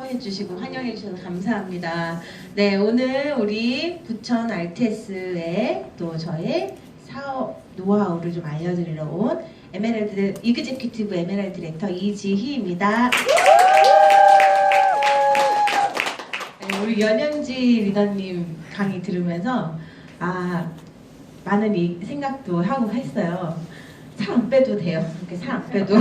초청해주시고 환영해주셔서 감사합니다. 네, 오늘 우리 부천 알테스의 또 저의 사업 노하우를 좀 알려드리러 온 에메랄드 이그제큐티브 에메랄드 디렉터 이지희입니다. 네, 우리 연영지 리더님 강의 들으면서 많은 생각도 하고 했어요. 살 안 빼도 돼요. 이렇게 살 안 빼도.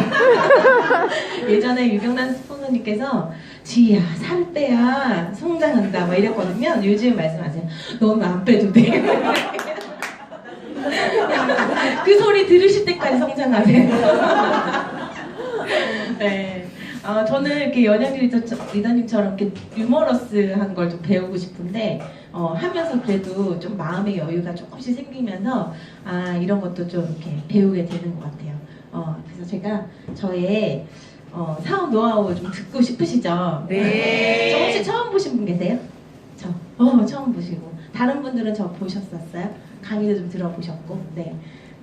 예전에 유경란 스폰서님께서 지희야 살 빼야 성장한다 막 이랬거든요. 요즘 말씀하세요. 너는 안 빼도 돼. 그 소리 들으실 때까지 성장하세요. 네. 저는 이렇게 연예인 리더님처럼 이렇게 유머러스한 걸 좀 배우고 싶은데 하면서 그래도 좀 마음의 여유가 조금씩 생기면서 이런 것도 좀 이렇게 배우게 되는 것 같아요. 그래서 제가 저의 사업 노하우 좀 듣고 싶으시죠? 네. 저 혹시 처음 보신 분 계세요? 처음 보시고 다른 분들은 저 보셨었어요? 강의도 좀 들어보셨고, 네.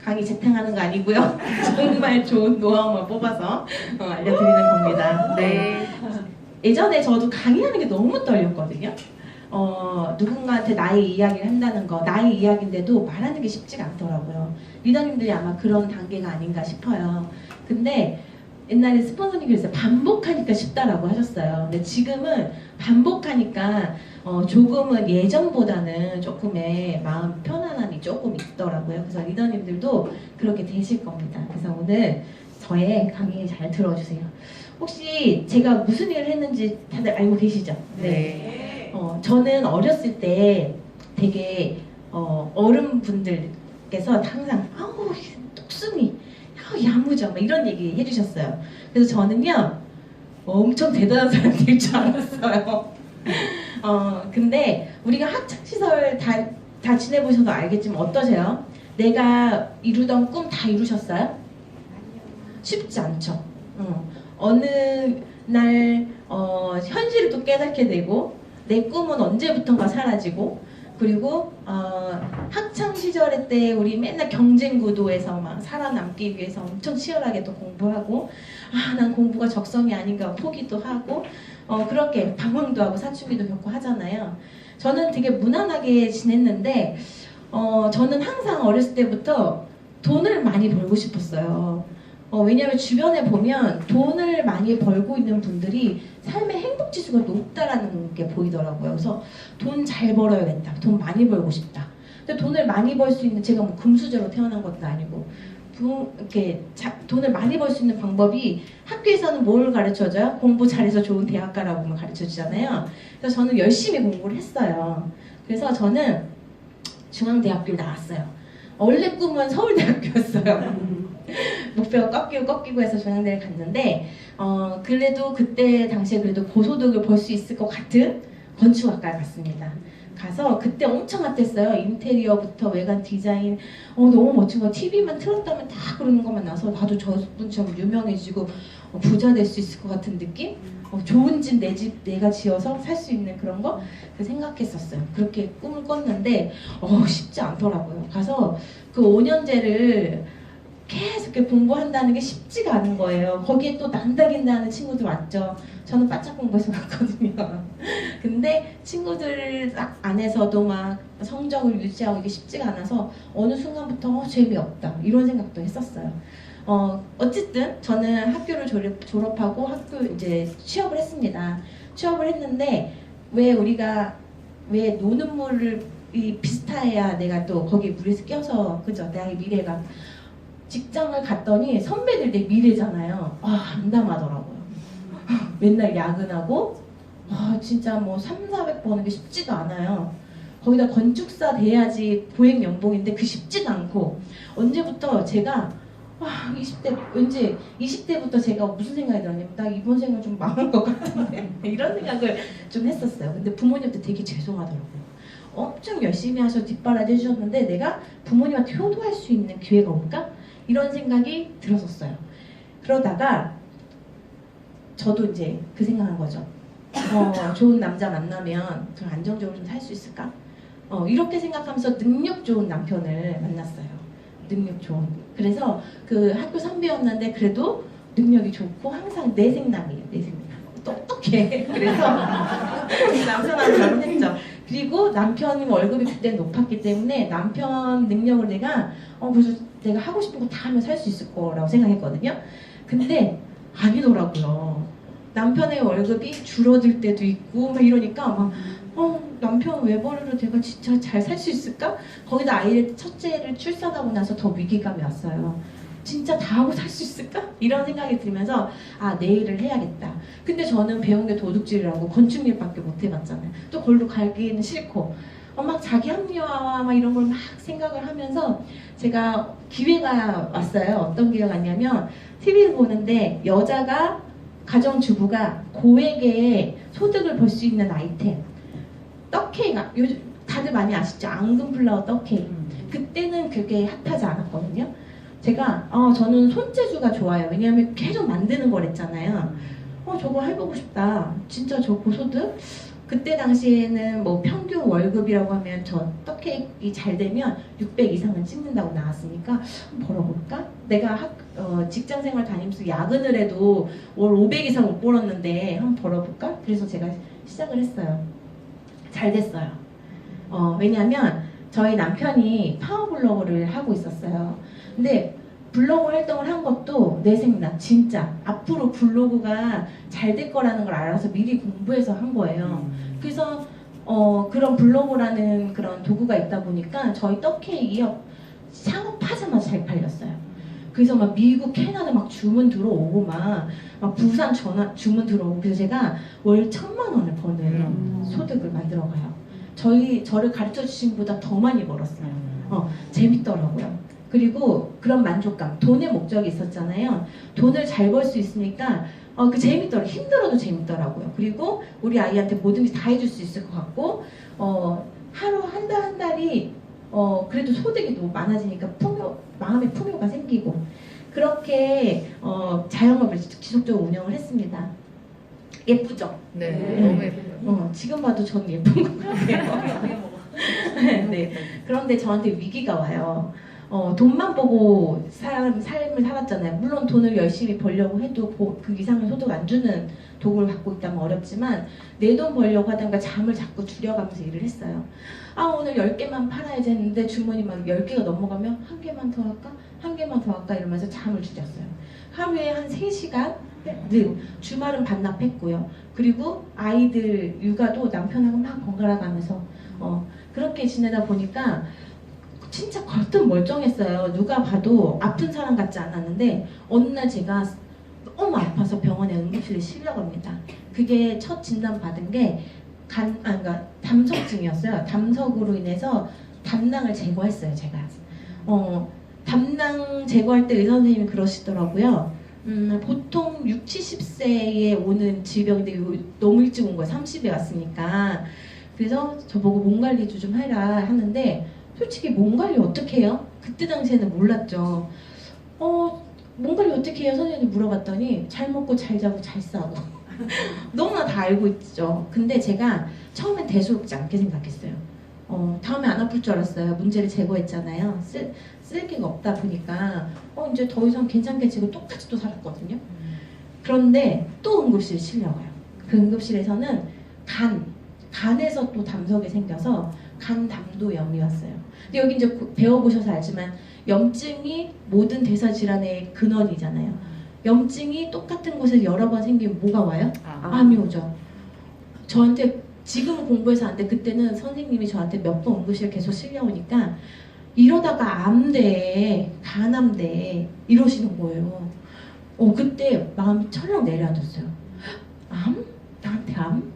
강의 재탕하는 거 아니고요. 정말 좋은 노하우만 뽑아서 알려드리는 겁니다. 네. 예전에 저도 강의하는 게 너무 떨렸거든요. 누군가한테 나의 이야기를 한다는 거, 나의 이야기인데도 말하는 게 쉽지가 않더라고요. 리더님들이 아마 그런 단계가 아닌가 싶어요. 근데 옛날에 스폰서님이 그랬어요. 반복하니까 쉽다라고 하셨어요. 근데 지금은 반복하니까 조금은 예전보다는 조금의 마음 편안함이 조금 있더라고요. 그래서 리더님들도 그렇게 되실 겁니다. 그래서 오늘 저의 강의 잘 들어주세요. 혹시 제가 무슨 일을 했는지 다들 알고 계시죠? 네. 저는 어렸을 때 되게 어른분들께서 항상 똑순이 야무져 막 이런 얘기 해주셨어요. 그래서 저는요 엄청 대단한 사람일 줄 알았어요. 근데 우리가 학창시절 다 지내보셔서 알겠지만 어떠세요? 내가 이루던 꿈 다 이루셨어요? 쉽지 않죠. 어느 날 현실을 또 깨닫게 되고 내 꿈은 언제부턴가 사라지고, 그리고 학창 시절에 때 우리 맨날 경쟁 구도에서 막 살아남기 위해서 엄청 치열하게 또 공부하고 난 공부가 적성이 아닌가 포기도 하고 그렇게 방황도 하고 사춘기도 겪고 하잖아요. 저는 되게 무난하게 지냈는데 저는 항상 어렸을 때부터 돈을 많이 벌고 싶었어요. 왜냐하면 주변에 보면 돈을 많이 벌고 있는 분들이 삶의 행복 지수가 높다라는 게 보이더라고요. 그래서 돈 잘 벌어야겠다. 돈 많이 벌고 싶다. 근데 돈을 많이 벌 수 있는, 제가 뭐 금수저로 태어난 것도 아니고 돈을 많이 벌 수 있는 방법이 학교에서는 뭘 가르쳐줘요? 공부 잘해서 좋은 대학 가라고만 가르쳐주잖아요. 그래서 저는 열심히 공부를 했어요. 그래서 저는 중앙대학교를 나왔어요. 원래 꿈은 서울대학교였어요. 목표가 꺾이고 해서 중앙대를 갔는데 그래도 그때 당시에 그래도 고소득을 벌 수 있을 것 같은 건축학과에 갔습니다. 가서 그때 엄청 핫했어요. 인테리어부터 외관 디자인 너무 멋진 거 TV만 틀었다면 다 그러는 것만 나서 나도 저분처럼 유명해지고 부자 될 수 있을 것 같은 느낌? 좋은 집 내 집 내가 지어서 살 수 있는 그런 거 생각했었어요. 그렇게 꿈을 꿨는데 쉽지 않더라고요. 가서 그 5년제를 계속 이렇게 공부한다는 게 쉽지가 않은 거예요. 거기에 또 난다긴다는 친구들 왔죠. 저는 바짝 공부해서 갔거든요. 근데 친구들 안에서도 막 성적을 유지하고 이게 쉽지가 않아서 어느 순간부터 재미없다 이런 생각도 했었어요. 어쨌든 저는 학교를 졸업하고 학교 이제 취업을 했습니다. 취업을 했는데 왜 노는 물을 비슷해야 내가 또 거기 물에서 껴서 그죠? 나의 미래가. 직장을 갔더니 선배들 내 미래잖아요. 암담하더라고요. 맨날 야근하고 진짜 뭐 300~400 버는 게 쉽지도 않아요. 거기다 건축사 돼야지 보행 연봉인데 그 쉽지도 않고 언제부터 제가 20대 왠지 20대부터 제가 무슨 생각이 들었냐면 나 이번 생을 좀 망한 것 같은데 이런 생각을 좀 했었어요. 근데 부모님한테 되게 죄송하더라고요. 엄청 열심히 하셔서 뒷바라지 해주셨는데 내가 부모님한테 효도할 수 있는 기회가 올까? 이런 생각이 들었었어요. 그러다가 저도 이제 그 생각한 거죠. 좋은 남자 만나면 좀 안정적으로 좀 살 수 있을까? 이렇게 생각하면서 능력 좋은 남편을 만났어요. 능력 좋은. 그래서 그 학교 선배였는데 그래도 능력이 좋고 항상 내생남이에요. 내생남. 똑똑해. 어떡해. 그래서 남편하고 결혼했죠. 그리고 남편 월급이 그때 높았기 때문에 남편 능력을 그래서 내가 하고 싶은 거 다 하면 살 수 있을 거라고 생각했거든요. 근데 아니더라고요. 남편의 월급이 줄어들 때도 있고 막 이러니까 남편 외벌이로 내가 진짜 잘 살 수 있을까? 거기다 첫째를 출산하고 나서 더 위기감이 왔어요. 진짜 다 하고 살 수 있을까? 이런 생각이 들면서 내 일을 해야겠다. 근데 저는 배운 게 도둑질이라고 건축일밖에 못 해봤잖아요. 또 걸로 가기는 싫고 막 자기 합리화와 막 이런 걸 막 생각을 하면서 제가 기회가 왔어요. 어떤 기회가 왔냐면 TV를 보는데 여자가 가정주부가 고액의 소득을 벌 수 있는 아이템 떡케이크, 요즘 다들 많이 아시죠? 앙금플라워 떡케이크. 그때는 그게 핫하지 않았거든요. 제가 저는 손재주가 좋아요. 왜냐하면 계속 만드는 거랬잖아요. 저거 해보고 싶다. 진짜 저 고소득? 그때 당시에는 뭐 평균 월급이라고 하면 저 떡케이크 잘 되면 600 이상은 찍는다고 나왔으니까 한번 벌어볼까? 내가 직장생활 다니면서 야근을 해도 월 500 이상 못 벌었는데 한번 벌어볼까? 그래서 제가 시작을 했어요. 잘 됐어요. 왜냐하면 저희 남편이 파워블로거를 하고 있었어요. 근데 블로그 활동을 한 것도 내 생각 진짜 앞으로 블로그가 잘 될 거라는 걸 알아서 미리 공부해서 한 거예요. 그래서 그런 블로그라는 그런 도구가 있다 보니까 저희 떡케이크요 창업하자마자 잘 팔렸어요. 그래서 막 미국, 캐나다 막 주문 들어오고 막 부산 전화 주문 들어오고 그래서 제가 월 1,000만 원을 버는 소득을 만들어가요. 저를 가르쳐 주신 분보다 더 많이 벌었어요. 재밌더라고요. 그리고 그런 만족감, 돈의 목적이 있었잖아요. 돈을 잘 벌 수 있으니까 그 재밌더라고요. 힘들어도 재밌더라고요. 그리고 우리 아이한테 뭐든지 다 해줄 수 있을 것 같고 하루 한 달 한 달이 그래도 소득이 너무 많아지니까 마음의 풍요가 생기고 그렇게 자영업을 지속적으로 운영을 했습니다. 예쁘죠? 네, 너무 예뻐요. 지금 봐도 저는 예쁜 것 같아요. 네. 그런데 저한테 위기가 와요. 돈만 보고 삶을 살았잖아요. 물론 돈을 열심히 벌려고 해도 그 이상의 소득 안 주는 도구를 갖고 있다면 어렵지만 내 돈 벌려고 하다가 잠을 자꾸 줄여가면서 일을 했어요. 오늘 10개만 팔아야지 했는데 주문이 막 10개가 넘어가면 한 개만 더 할까? 한 개만 더 할까? 이러면서 잠을 줄였어요. 하루에 한 3시간? 네. 주말은 반납했고요. 그리고 아이들 육아도 남편하고 막 번갈아 가면서 그렇게 지내다 보니까 진짜 겉은 멀쩡했어요. 누가 봐도 아픈 사람 같지 않았는데 어느 날 제가 너무 아파서 병원에 응급실에 실려갑니다. 그게 첫 진단 받은 게 그러니까 담석증이었어요. 담석으로 인해서 담낭을 제거했어요, 제가. 담낭 제거할 때 의사 선생님이 그러시더라고요. 보통 60, 70세에 오는 질병인데 너무 일찍 온 거예요. 30에 왔으니까. 그래서 저보고 몸 관리 좀 해라 하는데 솔직히 몸 관리 어떻게 해요? 그때 당시에는 몰랐죠. 몸 관리 어떻게 해요? 선생님 물어봤더니 잘 먹고 잘 자고 잘 싸고 너무나 다 알고 있죠. 근데 제가 처음엔 대수롭지 않게 생각했어요. 다음에 안 아플 줄 알았어요. 문제를 제거했잖아요. 쓸 게가 없다 보니까 이제 더 이상 괜찮게 지금 똑같이 또 살았거든요. 그런데 또 응급실에 실려가요. 그 응급실에서는 간에서 또 담석이 생겨서 간담도염이 왔어요. 근데 여기 이제 배워보셔서 알지만 염증이 모든 대사 질환의 근원이잖아요. 염증이 똑같은 곳에 여러 번 생기면 뭐가 와요? 암이 오죠. 저한테 지금은 공부해서 안 돼. 그때는 선생님이 저한테 몇 번 응급실 계속 실려오니까 이러다가 암대, 간암대 이러시는 거예요. 그때 마음이 철렁 내려앉았어요. 암? 나한테 암?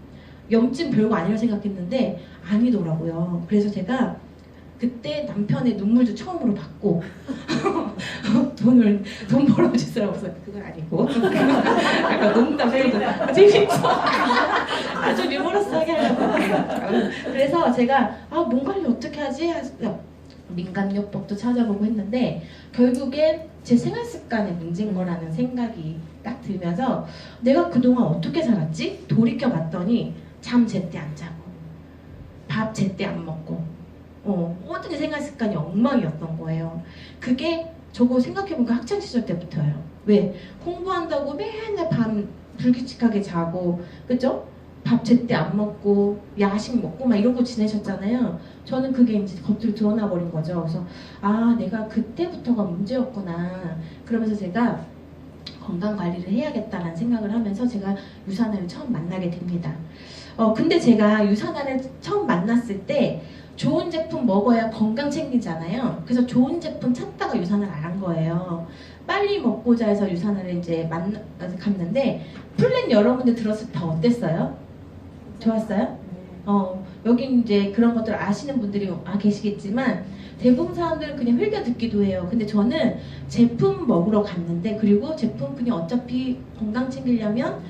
염증 별거 아니라 생각했는데 아니더라고요. 그래서 제가 그때 남편의 눈물도 처음으로 받고 돈 벌어주세요. 그래서 그건 아니고 약간 농담 재밌죠? 아주 유머러스하게 하려고. 그래서 제가 몸 관리 어떻게 하지? 민간요법도 찾아보고 했는데 결국엔 제 생활 습관의 문제인 거라는 생각이 딱 들면서 내가 그동안 어떻게 살았지? 돌이켜 봤더니 잠 제때 안 자고 밥 제때 안 먹고 모든 생활 습관이 엉망이었던 거예요. 그게 저거 생각해보니까 학창시절 때부터예요. 왜? 공부한다고 맨날 밤 불규칙하게 자고, 그죠? 밥 제때 안 먹고 야식 먹고 막 이러고 지내셨잖아요. 저는 그게 이제 겉으로 드러나 버린 거죠. 그래서 아, 내가 그때부터가 문제였구나. 그러면서 제가 건강 관리를 해야겠다라는 생각을 하면서 제가 유산화를 처음 만나게 됩니다. 근데 제가 유산화를 처음 만났을 때 좋은 제품 먹어야 건강 챙기잖아요. 그래서 좋은 제품 찾다가 유산화를 안 거예요. 빨리 먹고자 해서 유산화를 이제 갔는데 플랜 여러분들 들었을 때 어땠어요? 좋았어요? 여기 이제 그런 것들 아시는 분들이 계시겠지만 대부분 사람들은 그냥 흘겨 듣기도 해요. 근데 저는 제품 먹으러 갔는데, 그리고 제품 그냥 어차피 건강 챙기려면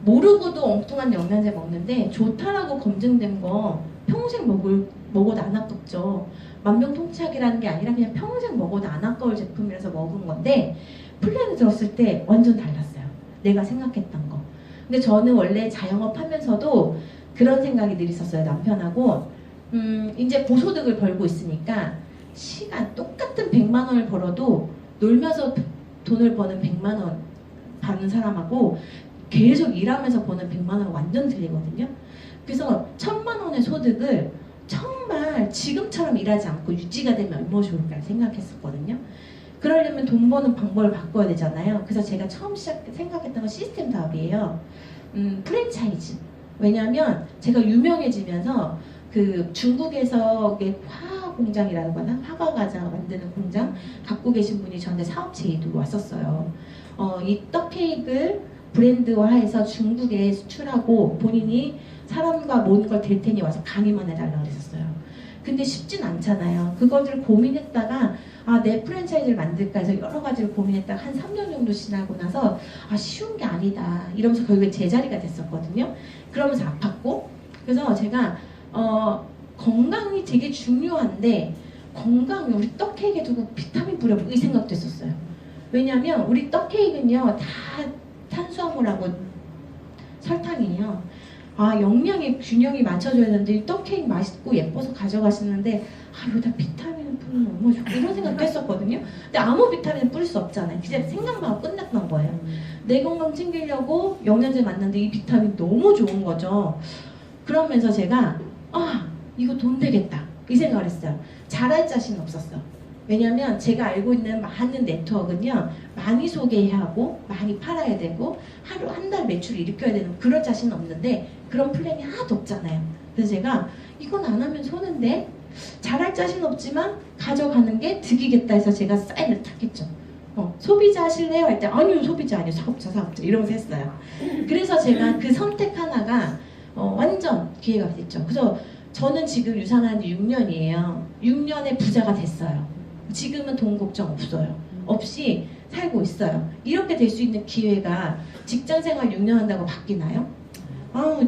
모르고도 엉뚱한 영양제 먹는데 좋다라고 검증된 거 평생 먹어도 안 아깝죠. 만병통치약이라는 게 아니라 그냥 평생 먹어도 안 아까울 제품이라서 먹은 건데 플랜을 들었을 때 완전 달랐어요. 내가 생각했던 거. 근데 저는 원래 자영업 하면서도 그런 생각이 늘 있었어요. 남편하고 이제 고소득을 벌고 있으니까 시간 똑같은 100만 원을 벌어도 놀면서 돈을 버는 100만 원 받는 사람하고 계속 일하면서 버는 100만 원은 완전 틀리거든요. 그래서 1000만 원의 소득을 정말 지금처럼 일하지 않고 유지가 되면 얼마나 좋을까 생각했었거든요. 그러려면 돈 버는 방법을 바꿔야 되잖아요. 그래서 제가 처음 생각했던 건 시스템 사업이에요. 프랜차이즈. 왜냐하면 제가 유명해지면서 그 중국에서 화학 공장이라고 하나? 화과 과자 만드는 공장 갖고 계신 분이 저한테 사업 제의도 왔었어요. 이 떡케이크를 브랜드화해서 중국에 수출하고 본인이 사람과 모든 걸 댈 테니 와서 강의만 해달라고 그랬었어요. 근데 쉽진 않잖아요. 그것들을 고민했다가 내 프랜차이즈를 만들까 해서 여러 가지를 고민했다가 한 3년 정도 지나고 나서 쉬운 게 아니다 이러면서 결국에 제자리가 됐었거든요. 그러면서 아팠고, 그래서 제가 건강이 되게 중요한데 건강이 우리 떡케이크에 두고 비타민 뿌려보고 이 생각도 했었어요. 왜냐하면 우리 떡케이크는요 다 탄수화물하고 설탕이에요. 영양의 균형이 맞춰져야 되는데 이 떡케이크 맛있고 예뻐서 가져가시는데 여기다 비타민을 뿌리면 얼마나 좋고 이런 생각도 했었거든요. 근데 아무 비타민을 뿌릴 수 없잖아요. 그냥 생각만 하고 끝났던 거예요. 내 건강 챙기려고 영양제 맞는데 이 비타민 너무 좋은 거죠. 그러면서 제가 이거 돈 되겠다 이 생각을 했어요. 잘할 자신은 없었어. 왜냐면 제가 알고 있는 많은 네트워크는요 많이 소개해야 하고 많이 팔아야 되고 하루 한 달 매출을 일으켜야 되는 그런 자신은 없는데 그런 플랜이 하나도 없잖아요. 그래서 제가 이건 안 하면 손해인데 잘할 자신 없지만 가져가는 게 득이겠다 해서 제가 사인을 탁 했죠. 소비자 하실래요? 할 때 아니요 소비자 아니요 사업자 이러면서 했어요. 그래서 제가 그 선택 하나가 완전 기회가 됐죠. 그래서 저는 지금 유산한 지 6년이에요. 6년에 부자가 됐어요. 지금은 돈 걱정 없어요. 없이 살고 있어요. 이렇게 될 수 있는 기회가 직장생활 6년 한다고 바뀌나요?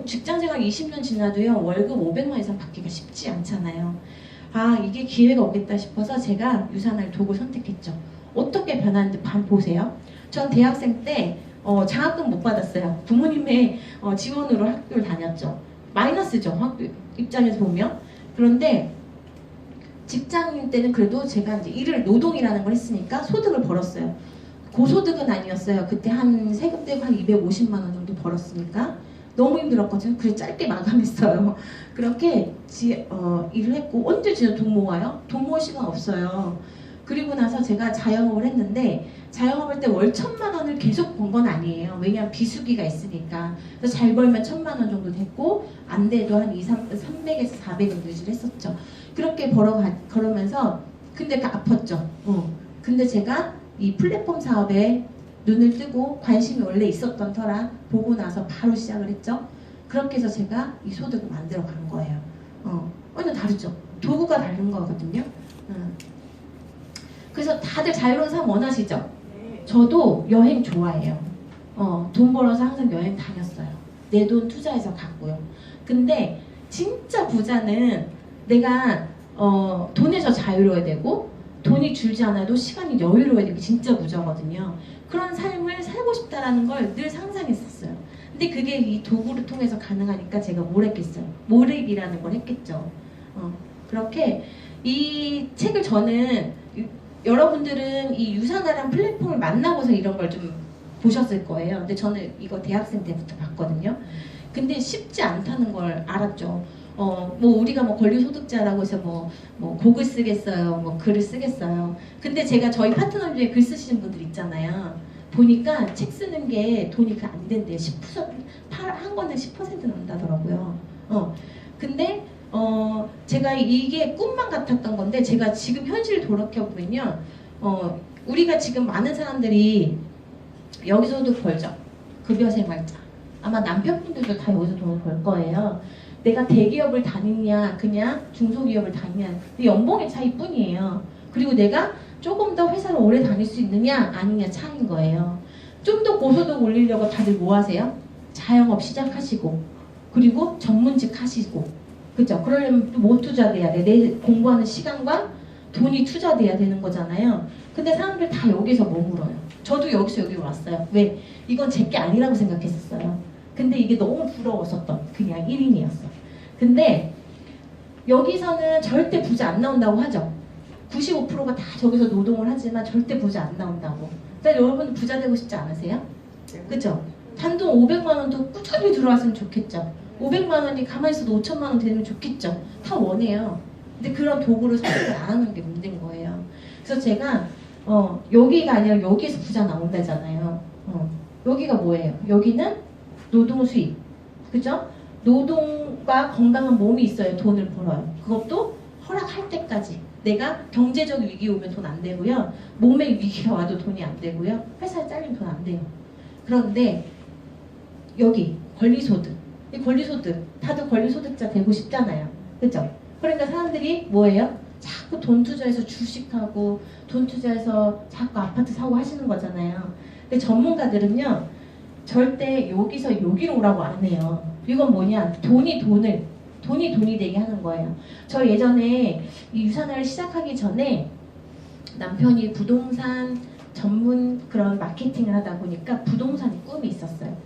직장생활 20년 지나도요 월급 500만 이상 받기가 쉽지 않잖아요. 이게 기회가 오겠다 싶어서 제가 유산할 도구 선택했죠. 어떻게 변하는지 보세요. 전 대학생 때 장학금 못 받았어요. 부모님의 지원으로 학교를 다녔죠. 마이너스죠. 학교 입장에서 보면. 그런데 직장인 때는 그래도 제가 이제 일을 노동이라는 걸 했으니까 소득을 벌었어요. 고소득은 아니었어요. 그때 한 세금 떼고 한 250만 원 정도 벌었으니까 너무 힘들었거든요. 그래서 짧게 마감했어요. 그렇게 일을 했고 언제 진짜 돈 모아요? 돈 모을 시간 없어요. 그리고 나서 제가 자영업을 했는데 자영업할 때 월 1000만 원을 계속 번 건 아니에요. 왜냐하면 비수기가 있으니까. 그래서 잘 벌면 1000만 원 정도 됐고 안 돼도 한 300에서 400은 유지를 했었죠. 그렇게 걸으면서 근데 아팠죠. 근데 제가 이 플랫폼 사업에 눈을 뜨고 관심이 원래 있었던 터라 보고 나서 바로 시작을 했죠. 그렇게 해서 제가 이 소득을 만들어 간 거예요. 완전 다르죠. 도구가 다른 거거든요. 그래서 다들 자유로운 삶 원하시죠? 저도 여행 좋아해요. 돈 벌어서 항상 여행 다녔어요. 내 돈 투자해서 갔고요. 근데 진짜 부자는 내가 돈에서 자유로워야 되고 돈이 줄지 않아도 시간이 여유로워야 되는 게 진짜 부자거든요. 그런 삶을 살고 싶다라는 걸 늘 상상했었어요. 근데 그게 이 도구를 통해서 가능하니까 제가 뭘 했겠어요? 몰입이라는 걸 했겠죠. 그렇게 이 책을 저는 여러분들은 이 유산화란 플랫폼을 만나고서 이런 걸 좀 보셨을 거예요. 근데 저는 이거 대학생 때부터 봤거든요. 근데 쉽지 않다는 걸 알았죠. 뭐 우리가 뭐 권리소득자라고 해서 뭐 곡을 쓰겠어요, 뭐 글을 쓰겠어요. 근데 제가 저희 파트너 중에 글 쓰시는 분들 있잖아요. 보니까 책 쓰는 게 돈이 안 된대요. 10%, 한 권에 10% 난다더라고요. 근데 제가 이게 꿈만 같았던 건데 제가 지금 현실 돌이켜보면요. 우리가 지금 많은 사람들이 여기서도 벌죠. 급여생활자. 아마 남편분들도 다 여기서 돈을 벌 거예요. 내가 대기업을 다니냐 그냥 중소기업을 다니냐 근데 연봉의 차이뿐이에요. 그리고 내가 조금 더 회사를 오래 다닐 수 있느냐 아니냐 차이인 거예요. 좀 더 고소득 올리려고 다들 뭐 하세요? 자영업 시작하시고 그리고 전문직 하시고 그죠? 그러려면 또 뭐 투자돼야 돼? 내 공부하는 시간과 돈이 투자돼야 되는 거잖아요. 근데 사람들 다 여기서 머물어요. 저도 여기서 여기 왔어요. 왜? 이건 제게 아니라고 생각했었어요. 근데 이게 너무 부러웠었던 그냥 1인이었어. 근데 여기서는 절대 부자 안 나온다고 하죠. 95%가 다 저기서 노동을 하지만 절대 부자 안 나온다고. 그러니까 여러분 부자 되고 싶지 않으세요? 그죠? 단돈 500만 원도 꾸준히 들어왔으면 좋겠죠. 500만 원이 가만히 있어도 5천만 원 되면 좋겠죠. 다 원해요. 근데 그런 도구를 선택을 안 하는 게 문제인 거예요. 그래서 제가 여기가 아니라 여기에서 부자 나온다잖아요. 여기가 뭐예요? 여기는 노동 수입. 그죠? 노동과 건강한 몸이 있어야 돈을 벌어요. 그것도 허락할 때까지. 내가 경제적 위기 오면 돈 안 되고요. 몸의 위기가 와도 돈이 안 되고요. 회사에 잘리면 돈 안 돼요. 그런데 여기 권리소득. 이 권리소득. 다들 권리소득자 되고 싶잖아요. 그죠? 그러니까 사람들이 뭐예요? 자꾸 돈 투자해서 주식하고 돈 투자해서 자꾸 아파트 사고 하시는 거잖아요. 근데 전문가들은요. 절대 여기서 여기로 오라고 안 해요. 이건 뭐냐? 돈이 되게 하는 거예요. 저 예전에 이 유산화를 시작하기 전에 남편이 부동산 전문 그런 마케팅을 하다 보니까 부동산이 꿈이 있었어요.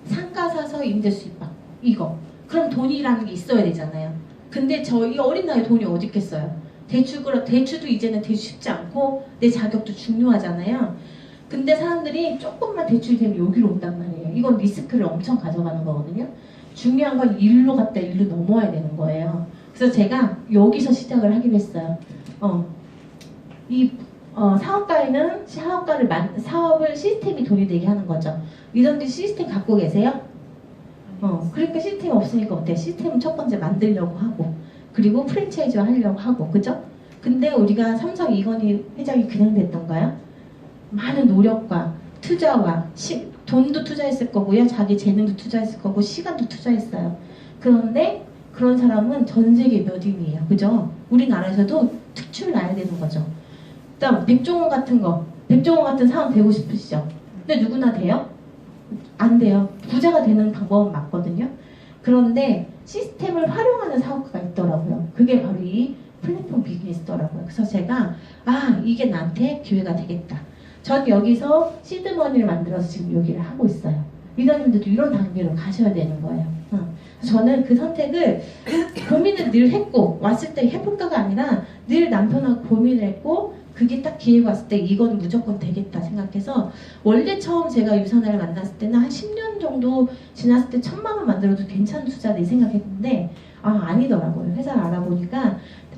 상가 사서 임대 수입 받고 이거. 그럼 돈이라는 게 있어야 되잖아요. 근데 저희 어린 나이에 돈이 어디 있겠어요? 대출도 이제는 되게 쉽지 않고 내 자격도 중요하잖아요. 근데 사람들이 조금만 대출되면 여기로 온단 말이에요. 이건 리스크를 엄청 가져가는 거거든요. 중요한 건 일로 갔다 일로 넘어야 되는 거예요. 그래서 제가 여기서 시작을 하기로 했어요. 사업가에는 사업을 시스템이 돈이 되게 하는 거죠. 이런데 시스템 갖고 계세요? 그러니까 시스템이 없으니까 어때? 시스템은 첫 번째 만들려고 하고 그리고 프랜차이즈화 하려고 하고 그죠? 근데 우리가 삼성 이건희 회장이 그냥 됐던가요? 많은 노력과 투자와 돈도 투자했을 거고요. 자기 재능도 투자했을 거고 시간도 투자했어요. 그런데 그런 사람은 전 세계 몇 인이에요. 그죠? 우리나라에서도 특출을 나야 되는 거죠. 그다음 백종원 같은 사람 되고 싶으시죠? 근데 누구나 돼요? 안 돼요. 부자가 되는 방법은 맞거든요. 그런데 시스템을 활용하는 사업가가 있더라고요. 그게 바로 이 플랫폼 비즈니스더라고요. 그래서 제가 이게 나한테 기회가 되겠다. 전 여기서 시드머니를 만들어서 지금 여기를 하고 있어요. 리더님들도 이런 단계로 가셔야 되는 거예요. 저는 그 선택을 고민을 늘 했고 왔을 때 해볼까가 아니라 늘 남편하고 고민을 했고 그게 딱 기회가 왔을 때 이건 무조건 되겠다 생각해서 원래 처음 제가 유산화를 만났을 때는 한 10년 정도 지났을 때 1,000만 원 만들어도 괜찮은 투자다 이 생각했는데 아니더라고요. 회사를 알아보니까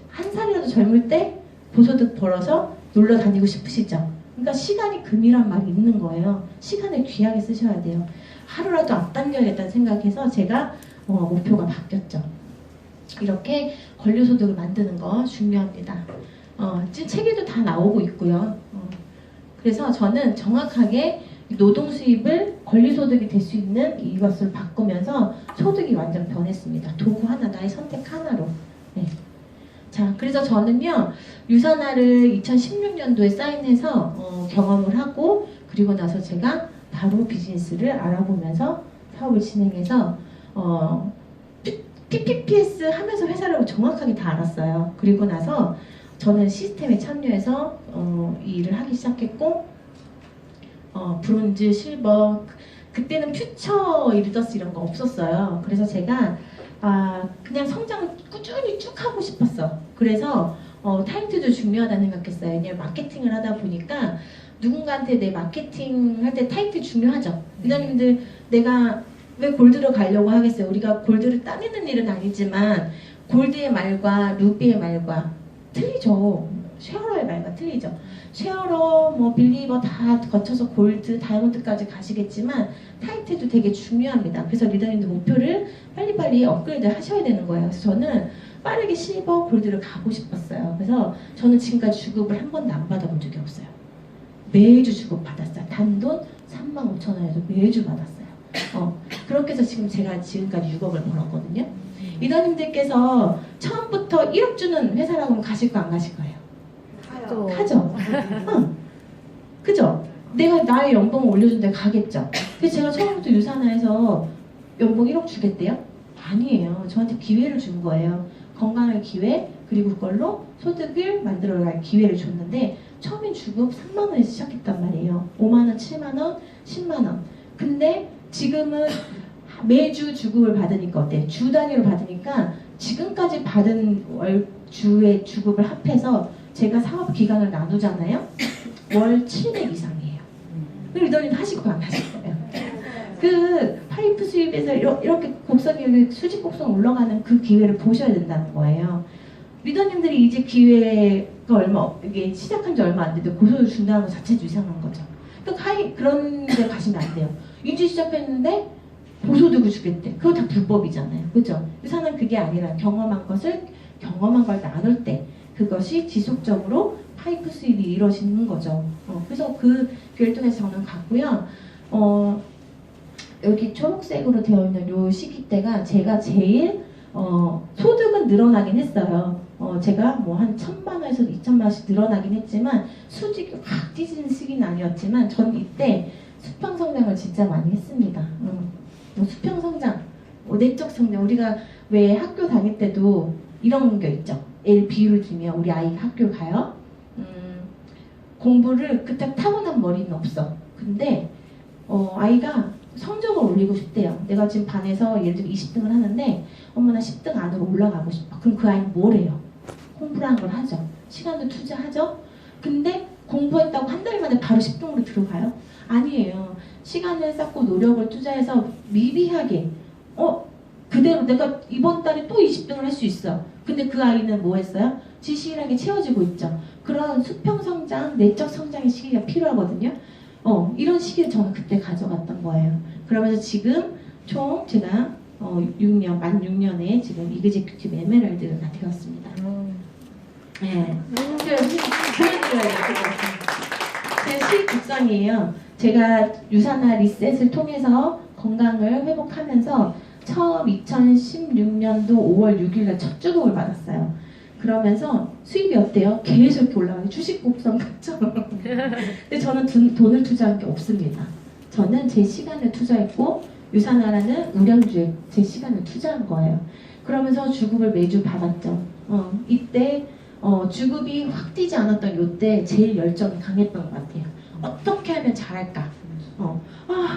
한 살이라도 젊을 때 고소득 벌어서 놀러 다니고 싶으시죠? 그러니까 시간이 금이란 말이 있는 거예요. 시간을 귀하게 쓰셔야 돼요. 하루라도 앞당겨야겠다는 생각해서 제가 목표가 바뀌었죠. 이렇게 권리소득을 만드는 거 중요합니다. 지금 책에도 다 나오고 있고요. 그래서 저는 정확하게 노동 수입을 권리소득이 될 수 있는 이것을 바꾸면서 소득이 완전 변했습니다. 도구 하나, 나의 선택 하나로. 네. 자, 그래서 저는요 유산화를 2016년도에 사인해서 경험을 하고 그리고 나서 제가 바로 비즈니스를 알아보면서 사업을 진행해서 PPPS 하면서 회사를 정확하게 다 알았어요. 그리고 나서 저는 시스템에 참여해서 이 일을 하기 시작했고 브론즈, 실버 그때는 퓨처 일더스 이런 거 없었어요. 그래서 제가 그냥 성장을 꾸준히 쭉 하고 싶었어. 그래서 타이틀도 중요하다는 생각했어요. 왜냐면 마케팅을 하다 보니까 누군가한테 내 마케팅 할 때 타이틀 중요하죠. 리더님들 내가 왜 골드로 가려고 하겠어요? 우리가 골드를 따내는 일은 아니지만 골드의 말과 루비의 말과 틀리죠. 쉐어러의 말과 틀리죠. 쉐어러, 뭐 빌리버 다 거쳐서 골드, 다이아몬드까지 가시겠지만 타이틀도 되게 중요합니다. 그래서 리더님들 목표를 빨리빨리 업그레이드 하셔야 되는 거예요. 그래서 저는 빠르게 실버, 골드를 가고 싶었어요. 그래서 저는 지금까지 주급을 한 번도 안 받아본 적이 없어요. 매주 주급 받았어요. 단돈 35,000원에서 매주 받았어요. 그렇게 해서 지금 제가 지금까지 6억을 벌었거든요. 리더님들께서 처음부터 1억 주는 회사라고 하면 가실 거 안 가실 거예요? 또 가죠. 그죠? 내가 나의 연봉을 올려준데 가겠죠. 그래서 제가 처음부터 유산화해서 연봉 1억 주겠대요? 아니에요. 저한테 기회를 준 거예요. 건강할 기회, 그리고 그걸로 소득을 만들어갈 기회를 줬는데 처음엔 주급 3만 원에서 시작했단 말이에요. 5만 원, 7만 원, 10만 원. 근데 지금은 매주 주급을 받으니까 어때? 주 단위로 받으니까 지금까지 받은 주의 주급을 합해서 제가 사업 기간을 나누잖아요. 월 700 이상이에요. 그럼 리더님 하실 거 안 하실 거예요? 그 파이프 수입에서 이렇게 곡선이 수직 곡선 올라가는 그 기회를 보셔야 된다는 거예요. 리더님들이 이제 기회가 이게 시작한 지 얼마 안 됐는데 고소를 준다는 것 자체도 이상한 거죠. 그러니까 그런 데 가시면 안 돼요. 이제 시작했는데 고소득을 주겠대. 그거 다 불법이잖아요. 그죠? 유산은 그게 아니라 경험한 걸 나눌 때 그것이 지속적으로 파이프 수입이 이루어지는 거죠. 그래서 그 기회를 통해서 저는 갔고요. 여기 초록색으로 되어 있는 요 시기 때가 제가 제일 소득은 늘어나긴 했어요. 제가 뭐 한 1,000만 원에서 2,000만 원씩 늘어나긴 했지만 수직이 확 뛰지는 시기는 아니었지만 전 이때 수평 성장을 진짜 많이 했습니다. 뭐 수평 성장, 내적 성장, 우리가 왜 학교 다닐 때도 이런 게 있죠. 예를 비유를 들면 우리 아이 학교 가요. 공부를 그때 타고난 머리는 없어. 근데 아이가 성적을 올리고 싶대요. 내가 지금 반에서 예를 들어 20등을 하는데 엄마 나 10등 안으로 올라가고 싶어. 그럼 그 아이는 뭘 해요? 공부라는 걸 하죠. 시간도 투자하죠. 근데 공부했다고 한 달 만에 바로 10등으로 들어가요? 아니에요. 시간을 쌓고 노력을 투자해서 미비하게 그대로 내가 이번 달에 또 20등을 할 수 있어. 근데 그 아이는 뭐 했어요? 지시일하게 채워지고 있죠. 그런 수평 성장, 내적 성장의 시기가 필요하거든요. 이런 시기를 저는 그때 가져갔던 거예요. 그러면서 지금 총 제가 6년, 만 6년에 지금 이그제큐티브 에메랄드가 되었습니다. 네. 보여드려야겠어요. 제 수익 곡선이에요. 제가 유산화 리셋을 통해서 건강을 회복하면서 처음 2016년도 5월 6일날 첫 주급을 받았어요. 그러면서 수입이 어때요? 계속 이렇게 올라가요. 주식 곡선 같죠? 근데 저는 돈을 투자한 게 없습니다. 저는 제 시간을 투자했고 유산화라는 우량주에 제 시간을 투자한 거예요. 그러면서 주급을 매주 받았죠. 이때 주급이 확 뛰지 않았던 이때 제일 열정이 강했던 것 같아요. 어떻게 하면 잘할까?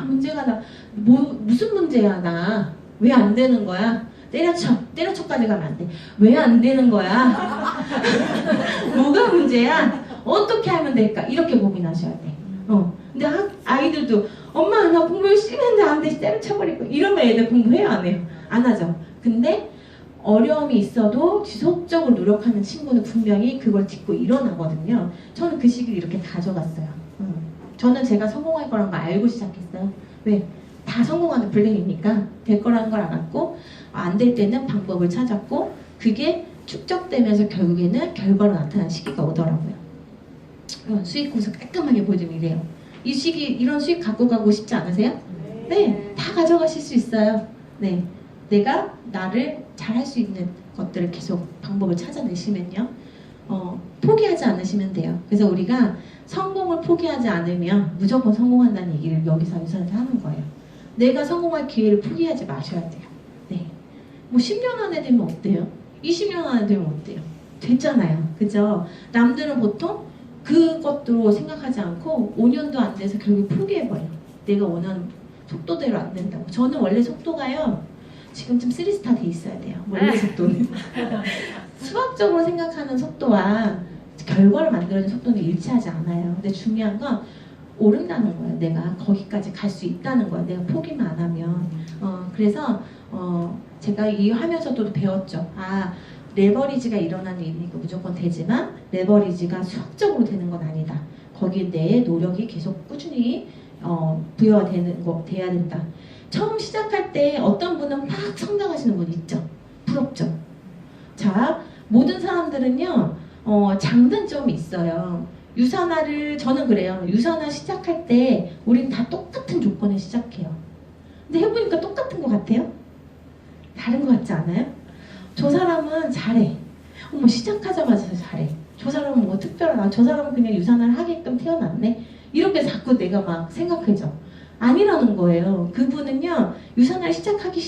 문제가 무슨 문제야 나? 왜 안 되는 거야? 때려쳐까지 가면 안 돼. 왜 안 되는 거야? 뭐가 문제야? 어떻게 하면 될까? 이렇게 고민하셔야 돼. 근데 아이들도 엄마 나 공부 열심히 했는데 안 돼. 때려쳐버리고 이러면 애들 공부해요 안 해요? 안 하죠. 근데 어려움이 있어도 지속적으로 노력하는 친구는 분명히 그걸 딛고 일어나거든요. 저는 그 시기를 이렇게 가져갔어요. 저는 제가 성공할 거라는 걸 알고 시작했어요. 왜? 다 성공하는 블랙이니까 될 거라는 걸 알았고 안 될 때는 방법을 찾았고 그게 축적되면서 결국에는 결과로 나타나는 시기가 오더라고요. 수익 구성 깔끔하게 보여주면 이래요. 이 시기 이런 수익 갖고 가고 싶지 않으세요? 네, 다 가져가실 수 있어요. 네, 내가 나를 잘할 수 있는 것들을 계속 방법을 찾아내시면요. 포기하지 않으시면 돼요. 그래서 우리가 성공을 포기하지 않으면 무조건 성공한다는 얘기를 여기서 유산에서 하는 거예요. 내가 성공할 기회를 포기하지 마셔야 돼요. 네. 뭐 10년 안에 되면 어때요? 20년 안에 되면 어때요? 됐잖아요. 그죠? 남들은 보통 그것도 생각하지 않고 5년도 안 돼서 결국 포기해버려. 내가 원하는 속도대로 안 된다고. 저는 원래 속도가요. 지금 좀 3스타 돼 있어야 돼요. 원래 속도는. 수학적으로 생각하는 속도와 결과를 만들어내는 속도는 일치하지 않아요. 근데 중요한 건 오른다는 거예요. 내가 거기까지 갈 수 있다는 거예요. 내가 포기만 안 하면. 그래서 제가 이 하면서도 배웠죠. 레버리지가 일어나는 일이니까 무조건 되지만 레버리지가 수학적으로 되는 건 아니다. 거기에 내 노력이 계속 꾸준히 부여가 돼야 된다. 처음 시작할 때 어떤 분은 막 성장하시는 분 있죠. 부럽죠. 자, 모든 사람들은요 장단점이 있어요. 유산화를 저는 그래요. 유산화 시작할 때 우린 다 똑같은 조건에 시작해요. 근데 해보니까 똑같은 것 같아요? 다른 것 같지 않아요? 저 사람은 잘해. 어머 시작하자마자 잘해. 저 사람은 뭐 특별하다. 저 사람은 그냥 유산화를 하게끔 태어났네. 이렇게 자꾸 내가 막 생각해져. 아니라는 거예요. 그분은요 유산화를 시작하기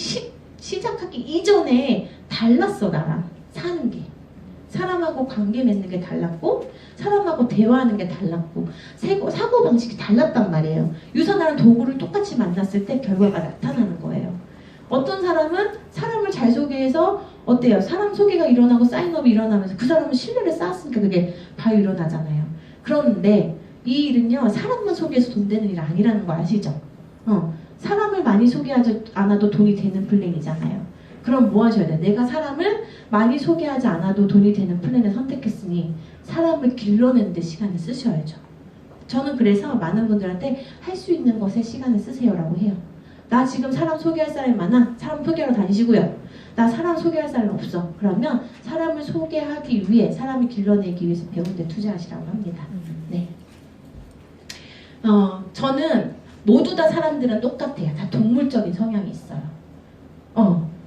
이전에 달랐어. 나랑 사는 게. 사람하고 관계 맺는 게 달랐고 사람하고 대화하는 게 달랐고 사고방식이 달랐단 말이에요. 유산화는 도구를 똑같이 만났을 때 결과가 나타나는 거예요. 어떤 사람은 사람을 잘 소개해서 어때요? 사람 소개가 일어나고 사인업이 일어나면서 그 사람은 신뢰를 쌓았으니까 그게 바로 일어나잖아요. 그런데 이 일은요 사람만 소개해서 돈 되는 일 아니라는 거 아시죠? 사람을 많이 소개하지 않아도 돈이 되는 플랜이잖아요. 그럼 뭐 하셔야 돼요? 내가 사람을 많이 소개하지 않아도 돈이 되는 플랜을 선택했으니 사람을 길러내는 데 시간을 쓰셔야죠. 저는 그래서 많은 분들한테 할 수 있는 것에 시간을 쓰세요라고 해요. 나 지금 사람 소개할 사람이 많아. 사람 소개하러 다니시고요. 나 사람 소개할 사람이 없어. 그러면 사람을 소개하기 위해 사람을 길러내기 위해서 배우는 데 투자하시라고 합니다. 네. 저는 모두 다 사람들은 똑같아요. 다 동물적인 성향이 있어요.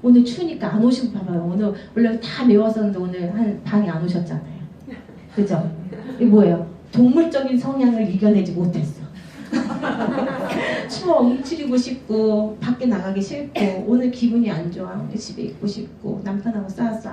오늘 추우니까 안 오시고 봐봐요. 오늘 원래 다 메웠었는데 오늘 한 방에 안 오셨잖아요. 그죠? 이게 뭐예요? 동물적인 성향을 이겨내지 못했어. 추워 움츠리고 싶고 밖에 나가기 싫고 오늘 기분이 안 좋아. 오늘 집에 있고 싶고 남편하고 싸웠어.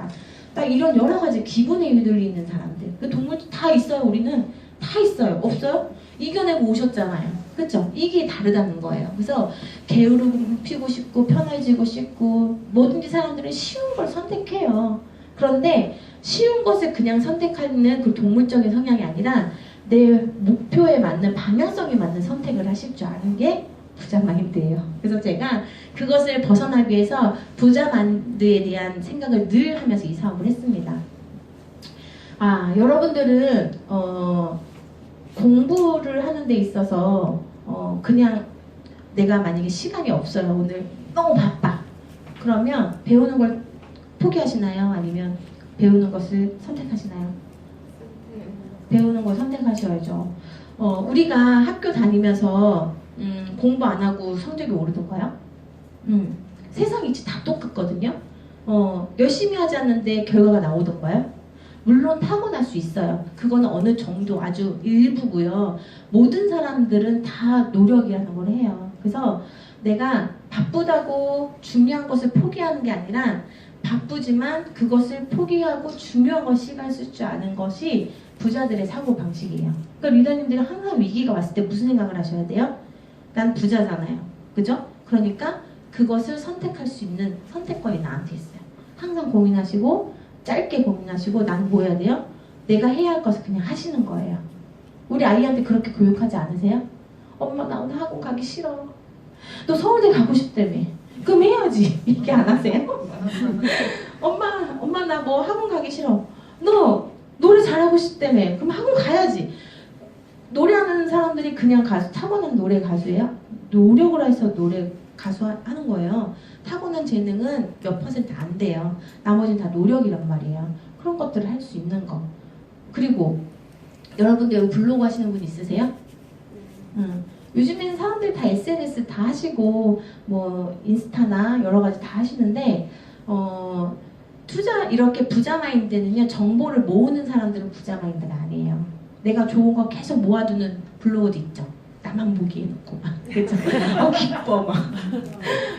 딱 이런 여러 가지 기분에 휘둘리는 사람들. 그 동물도 다 있어요. 우리는 다 있어요. 없어요? 이겨내고 오셨잖아요. 그렇죠? 이게 다르다는 거예요. 그래서 게으르고 싶고 편해지고 싶고 뭐든지 사람들은 쉬운 걸 선택해요. 그런데 쉬운 것을 그냥 선택하는 그 동물적인 성향이 아니라 내 목표에 맞는 방향성에 맞는 선택을 하실 줄 아는 게 부자 마인드예요. 그래서 제가 그것을 벗어나기 위해서 부자 마인드에 대한 생각을 늘 하면서 이 사업을 했습니다. 여러분들은 공부를 하는 데 있어서 그냥 내가 만약에 시간이 없어요. 오늘 너무 바빠. 그러면 배우는 걸 포기하시나요? 아니면 배우는 것을 선택하시나요? 배우는 걸 선택하셔야죠. 우리가 학교 다니면서 공부 안 하고 성적이 오르던가요? 세상이 다 똑같거든요. 열심히 하지 않는데 결과가 나오던가요? 물론 타고날 수 있어요. 그거는 어느 정도 아주 일부고요. 모든 사람들은 다 노력이라는 걸 해요. 그래서 내가 바쁘다고 중요한 것을 포기하는 게 아니라 바쁘지만 그것을 포기하고 중요한 걸 시간 쓸 줄 아는 것이 부자들의 사고방식이에요. 그러니까 리더님들이 항상 위기가 왔을 때 무슨 생각을 하셔야 돼요? 난 부자잖아요. 그죠? 그러니까 그것을 선택할 수 있는 선택권이 나한테 있어요. 항상 고민하시고 짧게 고민하시고 난 뭐 해야 돼요? 내가 해야 할 것을 그냥 하시는 거예요. 우리 아이한테 그렇게 교육하지 않으세요? 엄마 나 오늘 학원 가기 싫어. 너 서울대 가고 싶다며. 그럼 해야지. 이렇게 안 하세요? 엄마 나 뭐 학원 가기 싫어. 너 노래 잘하고 싶다며. 그럼 학원 가야지. 노래하는 사람들이 그냥 타고난 노래 가수예요? 노력을 해서 노래 가수 하는 거예요. 타고난 재능은 몇 퍼센트 안 돼요. 나머지는 다 노력이란 말이에요. 그런 것들을 할 수 있는 거. 그리고 여러분들 여기 블로그 하시는 분 있으세요? 요즘에는 사람들이 다 SNS 다 하시고 뭐 인스타나 여러 가지 다 하시는데 이렇게 부자 마인드는요, 정보를 모으는 사람들은 부자 마인드가 아니에요. 내가 좋은 거 계속 모아두는 블로그도 있죠. 나만 보기 해놓고 막 그렇죠. 기뻐 막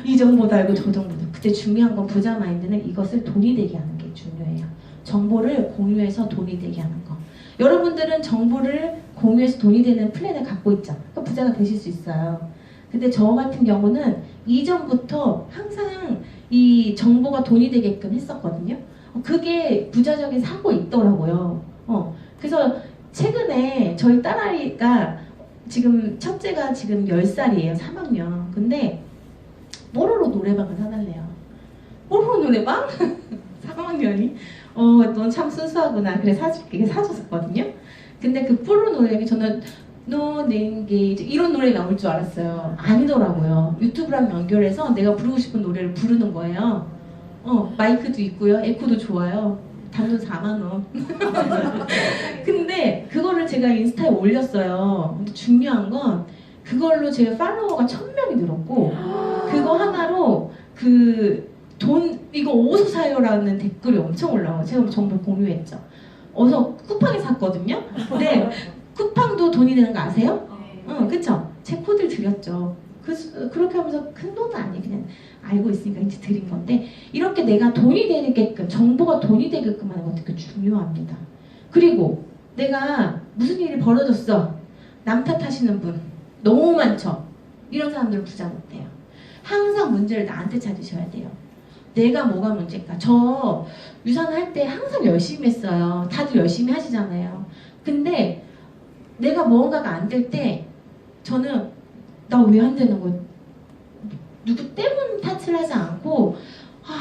이 정보도 알고 저 정보도. 그때 중요한 건 부자 마인드는 이것을 돈이 되게 하는 게 중요해요. 정보를 공유해서 돈이 되게 하는 거. 여러분들은 정보를 공유해서 돈이 되는 플랜을 갖고 있죠. 그러니까 부자가 되실 수 있어요. 근데 저 같은 경우는 이전부터 항상 이 정보가 돈이 되게끔 했었거든요. 그게 부자적인 사고 있더라고요. 그래서 최근에 저희 딸아이가 지금 첫째가 지금 10살이에요. 3학년. 근데 뽀로로 노래방을 사달래요. 뽀로로 노래방? 3학년이? 넌 참 순수하구나. 그래 사줄게. 사줬었거든요. 근데 그 뽀로로 노래방이 저는 노는 게 이런 노래 나올 줄 알았어요. 아니더라고요. 유튜브랑 연결해서 내가 부르고 싶은 노래를 부르는 거예요. 마이크도 있고요. 에코도 좋아요. 단돈 4만원. 근데 그거를 제가 인스타에 올렸어요. 근데 중요한 건 그걸로 제 팔로워가 1000명이 늘었고 그거 하나로 이거 어디서 사요라는 댓글이 엄청 올라와요. 제가 정보 공유했죠. 어서 쿠팡에 샀거든요. 근데 쿠팡도 돈이 되는 거 아세요? 그쵸? 제 코드를 드렸죠. 그렇게 하면서 큰 돈은 아니에요. 그냥 알고 있으니까 이제 드린 건데 이렇게 내가 돈이 되게끔 정보가 돈이 되게끔 하는 것도 되게 중요합니다. 그리고 내가 무슨 일이 벌어졌어. 남 탓하시는 분 너무 많죠. 이런 사람들은 부자 못돼요. 항상 문제를 나한테 찾으셔야 돼요. 내가 뭐가 문제일까? 저 유산할 때 항상 열심히 했어요. 다들 열심히 하시잖아요. 근데 내가 뭔가가 안 될 때 저는 나 왜 안 되는 거야? 누구 때문 탓을 하지 않고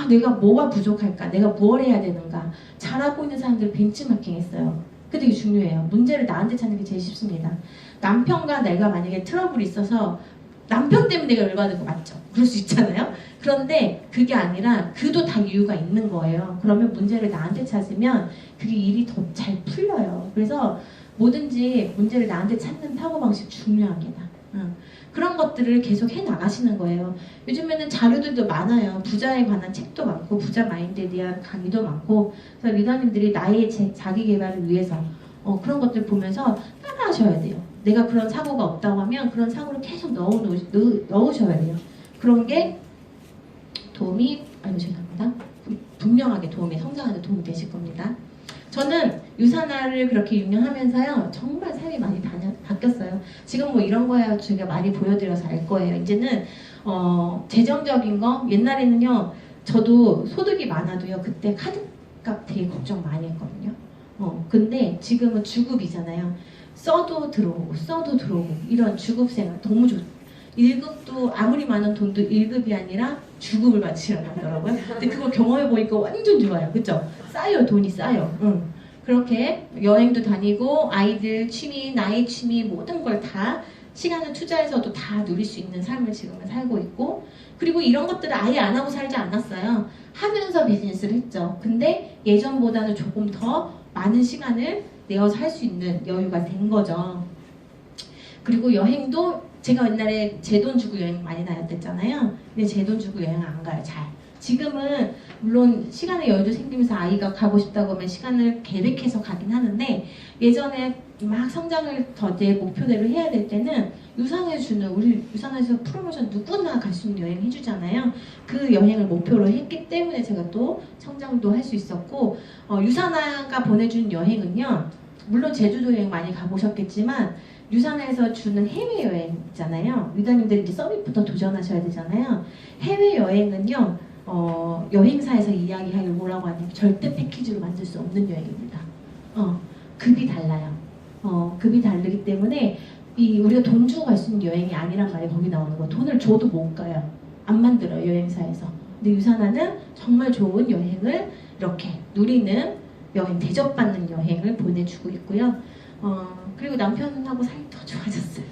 내가 뭐가 부족할까? 내가 뭘 해야 되는가? 잘하고 있는 사람들 벤치마킹 했어요. 그게 되게 중요해요. 문제를 나한테 찾는 게 제일 쉽습니다. 남편과 내가 만약에 트러블이 있어서 남편 때문에 내가 열받은 거 맞죠? 그럴 수 있잖아요. 그런데 그게 아니라 그도 다 이유가 있는 거예요. 그러면 문제를 나한테 찾으면 그게 일이 더 잘 풀려요. 그래서 뭐든지 문제를 나한테 찾는 사고방식 중요합니다. 그런 것들을 계속 해 나가시는 거예요. 요즘에는 자료들도 많아요. 부자에 관한 책도 많고 부자 마인드에 대한 강의도 많고 그래서 리더님들이 나의 자기 개발을 위해서 그런 것들 보면서 따라하셔야 돼요. 내가 그런 사고가 없다고 하면 그런 사고를 계속 넣으셔야 돼요. 그런 게 죄송합니다. 분명하게 성장하는 데 도움이 되실 겁니다. 저는 유산화를 그렇게 6년 하면서요 정말 삶이 많이 바뀌었어요. 지금 뭐 이런 거야 제가 많이 보여드려서 알 거예요. 이제는 재정적인 거 옛날에는요 저도 소득이 많아도요 그때 카드값 되게 걱정 많이 했거든요. 근데 지금은 주급이잖아요. 써도 들어오고 이런 주급생활 너무 좋. 1급도 아무리 많은 돈도 1급이 아니라 주급을 받으시라고 하더라고요. 근데 그걸 경험해 보니까 완전 좋아요. 그쵸? 싸요. 돈이 싸요. 그렇게 여행도 다니고 아이들 취미, 나의 취미 모든 걸 다 시간을 투자해서도 다 누릴 수 있는 삶을 지금은 살고 있고 그리고 이런 것들을 아예 안 하고 살지 않았어요. 하면서 비즈니스를 했죠. 근데 예전보다는 조금 더 많은 시간을 내어서 할 수 있는 여유가 된 거죠. 그리고 여행도 제가 옛날에 제 돈 주고 여행 많이 다녔댔잖아요. 근데 제 돈 주고 여행 안 가요. 잘. 지금은 물론 시간의 여유도 생기면서 아이가 가고 싶다고 하면 시간을 계획해서 가긴 하는데 예전에 막 성장을 더 내 목표대로 해야 될 때는 우리 유산에서 프로모션 누구나 갈 수 있는 여행 해주잖아요. 그 여행을 목표로 했기 때문에 제가 또 성장도 할 수 있었고 유산화가 보내준 여행은요. 물론 제주도 여행 많이 가보셨겠지만 유산에서 주는 해외여행 있잖아요. 리더님들이 이제 서밋부터 도전하셔야 되잖아요. 해외여행은요. 여행사에서 이야기하길 뭐라고 하냐면 절대 패키지로 만들 수 없는 여행입니다. 급이 달라요. 급이 다르기 때문에 우리가 돈 주고 갈 수 있는 여행이 아니란 말이 거기 나오는 거. 돈을 줘도 못 가요. 안 만들어요. 여행사에서. 근데 유산화는 정말 좋은 여행을 이렇게 누리는 여행, 대접받는 여행을 보내주고 있고요. 그리고 남편하고 사이 더 좋아졌어요.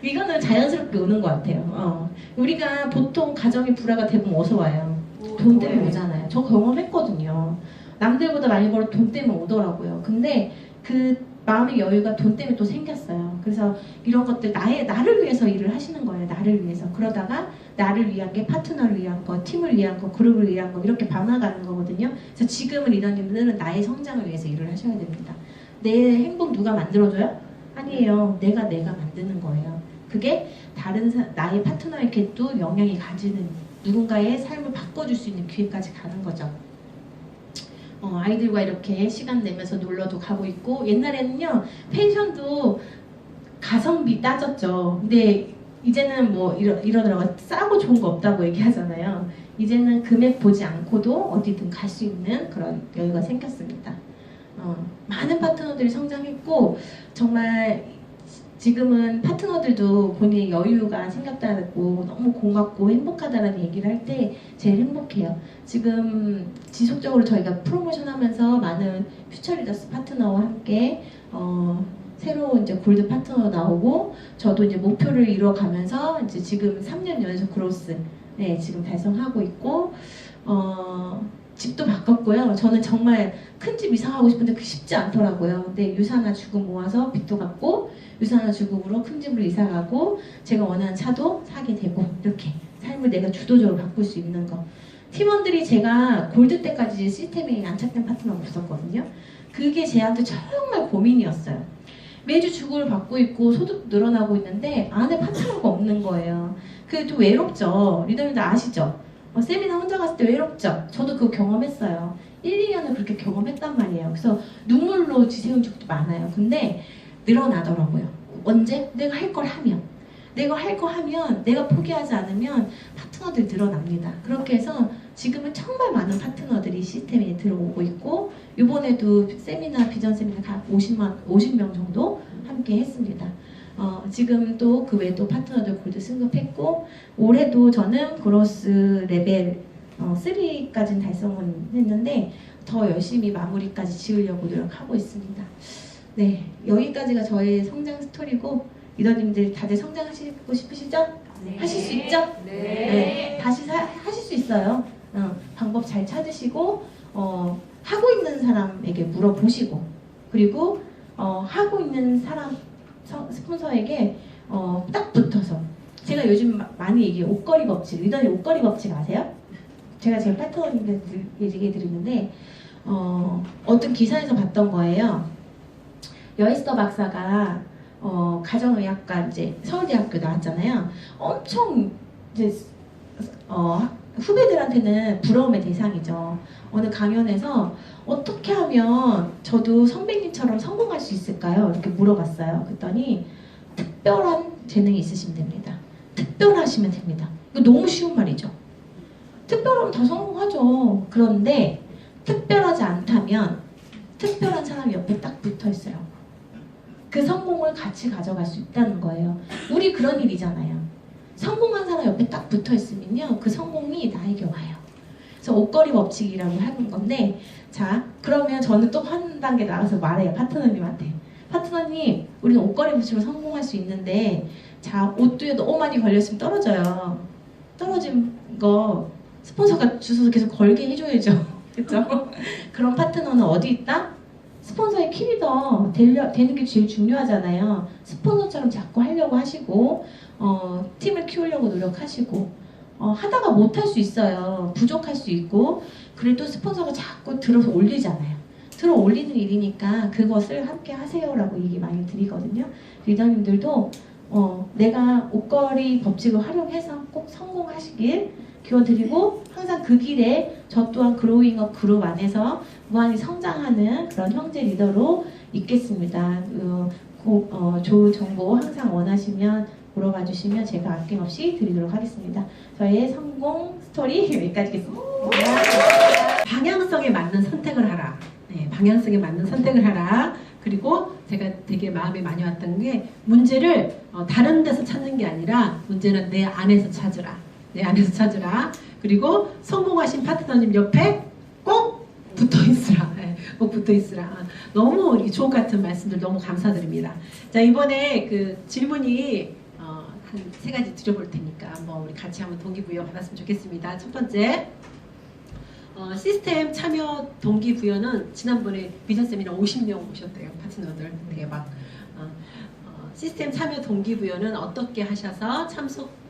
이거는 자연스럽게 오는 것 같아요. 우리가 보통 가정의 불화가 대부분 어디서 와요? 돈 때문에 오잖아요. 저 경험했거든요. 남들보다 많이 벌어 돈 때문에 오더라고요. 근데 그 마음의 여유가 돈 때문에 또 생겼어요. 그래서 이런 것들 나를 위해서 일을 하시는 거예요. 나를 위해서. 그러다가 나를 위한 게 파트너를 위한 거, 팀을 위한 거, 그룹을 위한 거 이렇게 반화가는 거거든요. 그래서 지금은 리더님들은 나의 성장을 위해서 일을 하셔야 됩니다. 내 행복 누가 만들어줘요? 아니에요. 내가 만드는 거예요. 그게 나의 파트너에게도 영향이 가지는 누군가의 삶을 바꿔줄 수 있는 기회까지 가는 거죠. 아이들과 이렇게 시간 내면서 놀러도 가고 있고 옛날에는요 펜션도 가성비 따졌죠. 근데 이제는 뭐 이러더라고요. 싸고 좋은 거 없다고 얘기하잖아요. 이제는 금액 보지 않고도 어디든 갈 수 있는 그런 여유가 생겼습니다. 많은 파트너들이 성장했고 정말 지금은 파트너들도 본인의 여유가 생겼다고 너무 고맙고 행복하다는 얘기를 할 때 제일 행복해요. 지금 지속적으로 저희가 프로모션 하면서 많은 퓨처 리더스 파트너와 함께 새로 이제 골드 파트너 나오고 저도 이제 목표를 이뤄가면서 이제 지금 3년 연속 그로스 네, 지금 달성하고 있고 집도 바꿨고요. 저는 정말 큰 집 이사하고 싶은데 그게 쉽지 않더라고요. 근데 유산화 주금 모아서 빚도 갚고 유산화 주금으로 큰 집으로 이사가고 제가 원하는 차도 사게 되고 이렇게 삶을 내가 주도적으로 바꿀 수 있는 거. 팀원들이 제가 골드 때까지 시스템에 안착된 파트너가 없었거든요. 그게 제한테 정말 고민이었어요. 매주 주급을 받고 있고 소득 늘어나고 있는데 안에 파트너가 없는 거예요. 그게 좀 외롭죠. 리더님들 아시죠? 세미나 혼자 갔을 때 외롭죠? 저도 그거 경험했어요. 1, 2년을 그렇게 경험했단 말이에요. 그래서 눈물로 지새운 적도 많아요. 근데 늘어나더라고요. 언제? 내가 할 걸 하면. 내가 할 거 하면 내가 포기하지 않으면 파트너들이 늘어납니다. 그렇게 해서 지금은 정말 많은 파트너들이 시스템에 들어오고 있고 이번에도 세미나, 비전 세미나 각 50명 정도 함께 했습니다. 지금 또 그 외에 또 파트너들 골드 승급했고 올해도 저는 그로스 레벨 3까지는 달성은 했는데 더 열심히 마무리까지 지으려고 노력하고 있습니다. 네, 여기까지가 저의 성장 스토리고 리더님들 다들 성장하시고 싶으시죠? 네. 하실 수 있죠? 네. 네, 다시 하실 수 있어요. 방법 잘 찾으시고 하고 있는 사람에게 물어보시고 그리고 하고 있는 사람 스폰서에게 딱 붙어서 제가 요즘 많이 얘기해요. 옷걸이 법칙. 리더님 옷걸이 법칙 아세요? 제가 제 파트너님들 얘기해 드리는데 어떤 기사에서 봤던 거예요. 여에스더 박사가 가정의학과 이제 서울대학교 나왔잖아요. 엄청 이제 후배들한테는 부러움의 대상이죠. 어느 강연에서 어떻게 하면 저도 선배님처럼 성공할 수 있을까요? 이렇게 물어봤어요. 그랬더니 특별한 재능이 있으시면 됩니다. 특별하시면 됩니다. 이거 너무 쉬운 말이죠. 특별하면 다 성공하죠. 그런데 특별하지 않다면 특별한 사람이 옆에 딱 붙어 있어요. 그 성공을 같이 가져갈 수 있다는 거예요. 우리 그런 일이잖아요. 성공한 사람 옆에 딱 붙어 있으면요, 그 성공이 나에게 와요. 그래서 옷걸이 법칙이라고 하는 건데, 자, 그러면 저는 또 한 단계 나가서 말해요. 파트너님한테. 파트너님, 우리는 옷걸이 법칙으로 성공할 수 있는데, 자, 옷도에 너무 많이 걸렸으면 떨어져요. 떨어진 거 스폰서가 주워서 계속 걸게 해줘야죠. 그렇죠? 그런 파트너는 어디 있다? 스폰서의 키리더 되는 게 제일 중요하잖아요. 스폰서처럼 자꾸 하려고 하시고 팀을 키우려고 노력하시고 하다가 못할 수 있어요. 부족할 수 있고 그래도 스폰서가 자꾸 들어서 올리잖아요. 들어 올리는 일이니까 그것을 함께 하세요라고 얘기 많이 드리거든요. 리더님들도 내가 옷걸이 법칙을 활용해서 꼭 성공하시길 기원드리고 항상 그 길에 저 또한 그로잉업 그룹 안에서 무한히 성장하는 그런 형제 리더로 있겠습니다. 좋은 정보 항상 원하시면 물어봐 주시면 제가 아낌없이 드리도록 하겠습니다. 저의 성공 스토리 여기까지겠습니다. 방향성에 맞는 선택을 하라. 네, 방향성에 맞는 선택을 하라. 그리고 제가 되게 마음에 많이 왔던 게 문제를 다른 데서 찾는 게 아니라 문제는 내 안에서 찾으라. 내 안에서 찾으라. 그리고 성공하신 파트너님 옆에 꼭 붙어 있으라. 네, 꼭 붙어 있으라. 너무 이 주옥 같은 말씀들 너무 감사드립니다. 자, 이번에 그 질문이 한 3가지 드려볼 테니까 한번 우리 같이 한번 동기부여 받았으면 좋겠습니다. 첫 번째, 시스템 참여 동기부여는 지난번에 비전 세미나 50명 오셨대요. 파트너들 대박. 시스템 참여 동기부여는 어떻게 하셔서 참석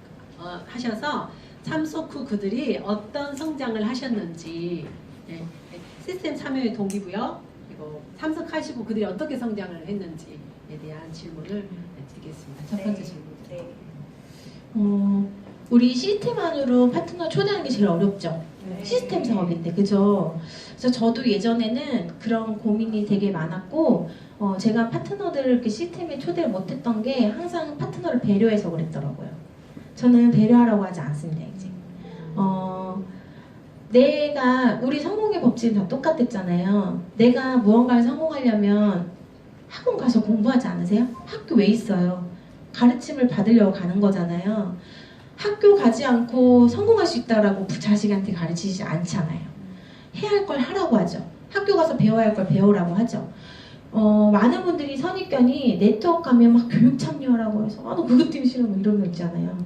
후 그들이 어떤 성장을 하셨는지, 네, 시스템 참여의 동기부여 그리고 참석하시고 그들이 어떻게 성장을 했는지에 대한 질문을 드리겠습니다. 첫 번째 질문. 네. 우리 시스템 안으로 파트너 초대하는 게 제일 어렵죠. 네. 시스템 사업인데, 그죠? 그래서 저도 예전에는 그런 고민이 되게 많았고, 제가 파트너들을 이렇게 시스템에 초대를 못했던 게 항상 파트너를 배려해서 그랬더라고요. 저는 배려하라고 하지 않습니다, 이제. 내가 우리 성공의 법칙은 다 똑같았잖아요. 내가 무언가를 성공하려면 학원 가서 공부하지 않으세요? 학교 왜 있어요? 가르침을 받으려고 가는 거잖아요. 학교 가지 않고 성공할 수 있다라고 자식한테 가르치지 않잖아요. 해야 할 걸 하라고 하죠. 학교 가서 배워야 할 걸 배우라고 하죠. 많은 분들이 선입견이 네트워크 가면 막 교육 참여하라고 해서 너 그것 때문에 싫어 뭐 이런 거 있잖아요.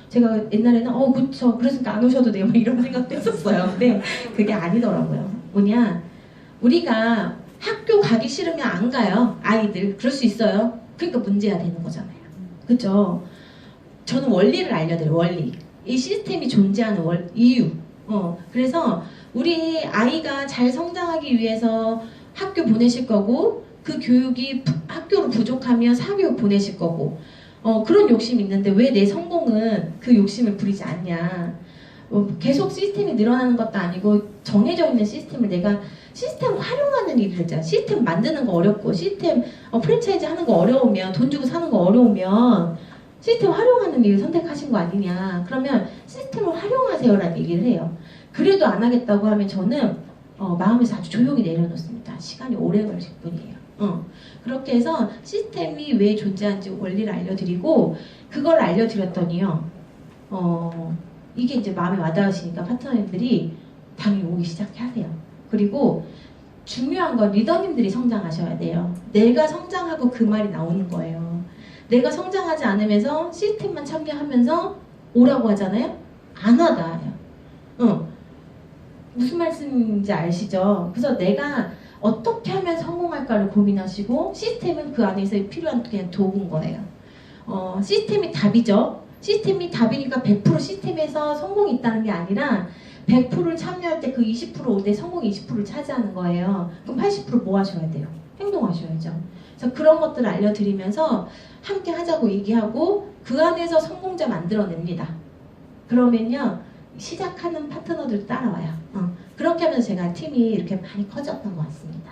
제가 옛날에는 그쵸 그래서 안 오셔도 돼요 뭐 이런 생각도 했었어요. 근데 그게 아니더라고요. 뭐냐 우리가 학교 가기 싫으면 안 가요. 아이들 그럴 수 있어요. 그러니까 문제가 되는 거잖아요. 그쵸? 저는 원리를 알려드려요. 원리. 이 시스템이 존재하는 이유. 그래서 우리 아이가 잘 성장하기 위해서 학교 보내실 거고 그 교육이 학교로 부족하면 사교육 보내실 거고 그런 욕심이 있는데 왜 내 성공은 그 욕심을 부리지 않냐. 계속 시스템이 늘어나는 것도 아니고 정해져 있는 시스템을 내가 시스템 활용하는 일을 했잖아. 시스템 만드는 거 어렵고 시스템 프랜차이즈 하는 거 어려우면 돈 주고 사는 거 어려우면 시스템 활용하는 일을 선택하신 거 아니냐. 그러면 시스템을 활용하세요라는 얘기를 해요. 그래도 안 하겠다고 하면 저는 마음에서 아주 조용히 내려놓습니다. 시간이 오래 걸릴 뿐이에요. 그렇게 해서 시스템이 왜 존재하는지 원리를 알려드리고 그걸 알려드렸더니요. 이게 이제 마음에 와닿으시니까 파트너님들이 당연히 오기 시작하세요. 그리고 중요한 건 리더님들이 성장하셔야 돼요. 내가 성장하고 그 말이 나오는 거예요. 내가 성장하지 않으면서 시스템만 참여하면서 오라고 하잖아요. 안 와닿아요. 무슨 말씀인지 아시죠? 그래서 내가 어떻게 하면 성공할까를 고민하시고 시스템은 그 안에서 필요한 그냥 도구인 거예요. 시스템이 답이죠. 시스템이 답이니까 100% 시스템에서 성공이 있다는 게 아니라 100%를 참여할 때 그 20% 내 성공이 20%를 차지하는 거예요. 그럼 80% 뭐 하셔야 돼요? 행동하셔야죠. 그래서 그런 것들을 알려드리면서 함께 하자고 얘기하고 그 안에서 성공자 만들어냅니다. 그러면요 시작하는 파트너들 따라와요. 그렇게 하면서 제가 팀이 이렇게 많이 커졌던 것 같습니다.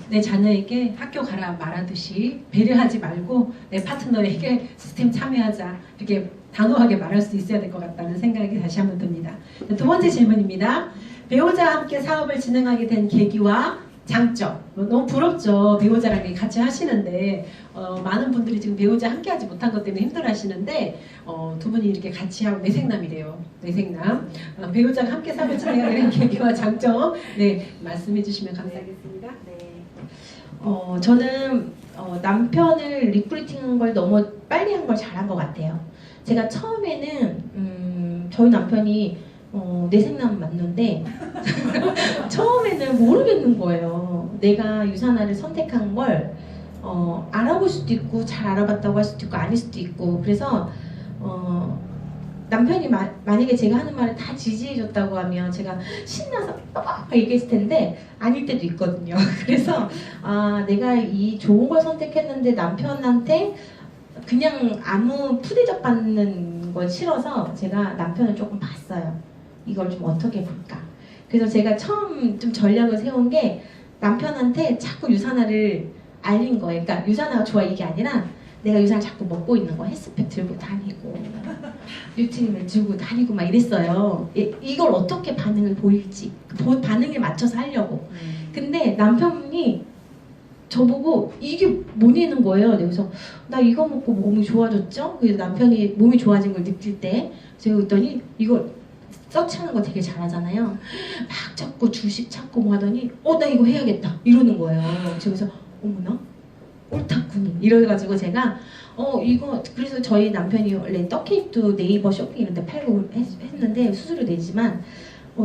내 자녀에게 학교 가라 말하듯이 배려하지 말고 내 파트너에게 시스템 참여하자 이렇게 단호하게 말할 수 있어야 될 것 같다는 생각이 다시 한번 듭니다. 두 번째 질문입니다. 배우자와 함께 사업을 진행하게 된 계기와 장점. 너무 부럽죠. 배우자랑 같이 하시는데 많은 분들이 지금 배우자 함께 하지 못한 것 때문에 힘들어 하시는데 두 분이 이렇게 같이 하고 내생남이래요. 내생남. 배우자가 함께 사업을 진행하게 된 계기와 장점 말씀해 주시면 감사하겠습니다. 저는 남편을 리크루팅한 걸 너무 빨리 한 걸 잘한 것 같아요. 제가 처음에는 저희 남편이 내생남 맞는데 처음에는 모르겠는 거예요. 내가 유산화를 선택한 걸 알아볼 수도 있고 잘 알아봤다고 할 수도 있고 아닐 수도 있고 그래서 남편이 만약에 제가 하는 말을 다 지지해줬다고 하면 제가 신나서 막 얘기했을 텐데 아닐 때도 있거든요. 그래서 내가 이 좋은 걸 선택했는데 남편한테 그냥 아무 푸대접 받는 걸 싫어서 제가 남편을 조금 봤어요. 이걸 좀 어떻게 볼까. 그래서 제가 처음 좀 전략을 세운 게 남편한테 자꾸 유산화를 알린 거예요. 그러니까 유산화가 좋아 이게 아니라 내가 유산을 자꾸 먹고 있는 거 헬스팩 들고 다니고 뉴트리를 들고 다니고 막 이랬어요. 이걸 어떻게 반응을 보일지 반응에 맞춰서 하려고. 근데 남편분이 저보고 이게 뭐냐는 거예요. 그래서 나 이거 먹고 몸이 좋아졌죠? 그래서 남편이 몸이 좋아진 걸 느낄 때 제가 그랬더니 이걸 서치하는 거 되게 잘하잖아요. 막 찾고 주식 찾고 뭐 하더니 나 이거 해야겠다 이러는 거예요. 그래서 어머나 옳다구니 이래가지고 제가 이거 그래서 저희 남편이 원래 떡케이크도 네이버 쇼핑 이런 데 팔고 했는데 수수료 내지만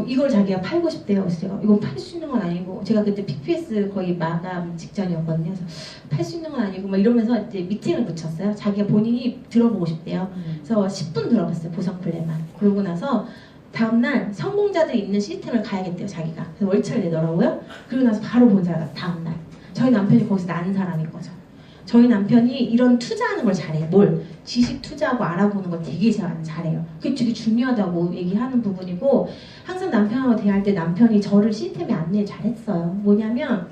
이걸 자기가 팔고 싶대요. 그래서 제가 이건 팔 수 있는 건 아니고 제가 그때 PPS 거의 마감 직전이었거든요. 그래서 팔 수 있는 건 아니고 막 이러면서 이제 미팅을 붙였어요. 자기가 본인이 들어보고 싶대요. 그래서 10분 들어봤어요. 보상 플랜만. 그러고 나서 다음날 성공자들이 있는 시스템을 가야겠대요. 자기가. 그래서 월차를 내더라고요. 그러고 나서 바로 본 사람 다음날. 저희 남편이 거기서 난 사람인 거죠. 저희 남편이 이런 투자하는 걸 잘해요. 뭘? 지식 투자하고 알아보는 걸 되게 잘해요. 그게 되게 중요하다고 얘기하는 부분이고 항상 남편하고 대할 때 남편이 저를 시스템에 안내 잘했어요. 뭐냐면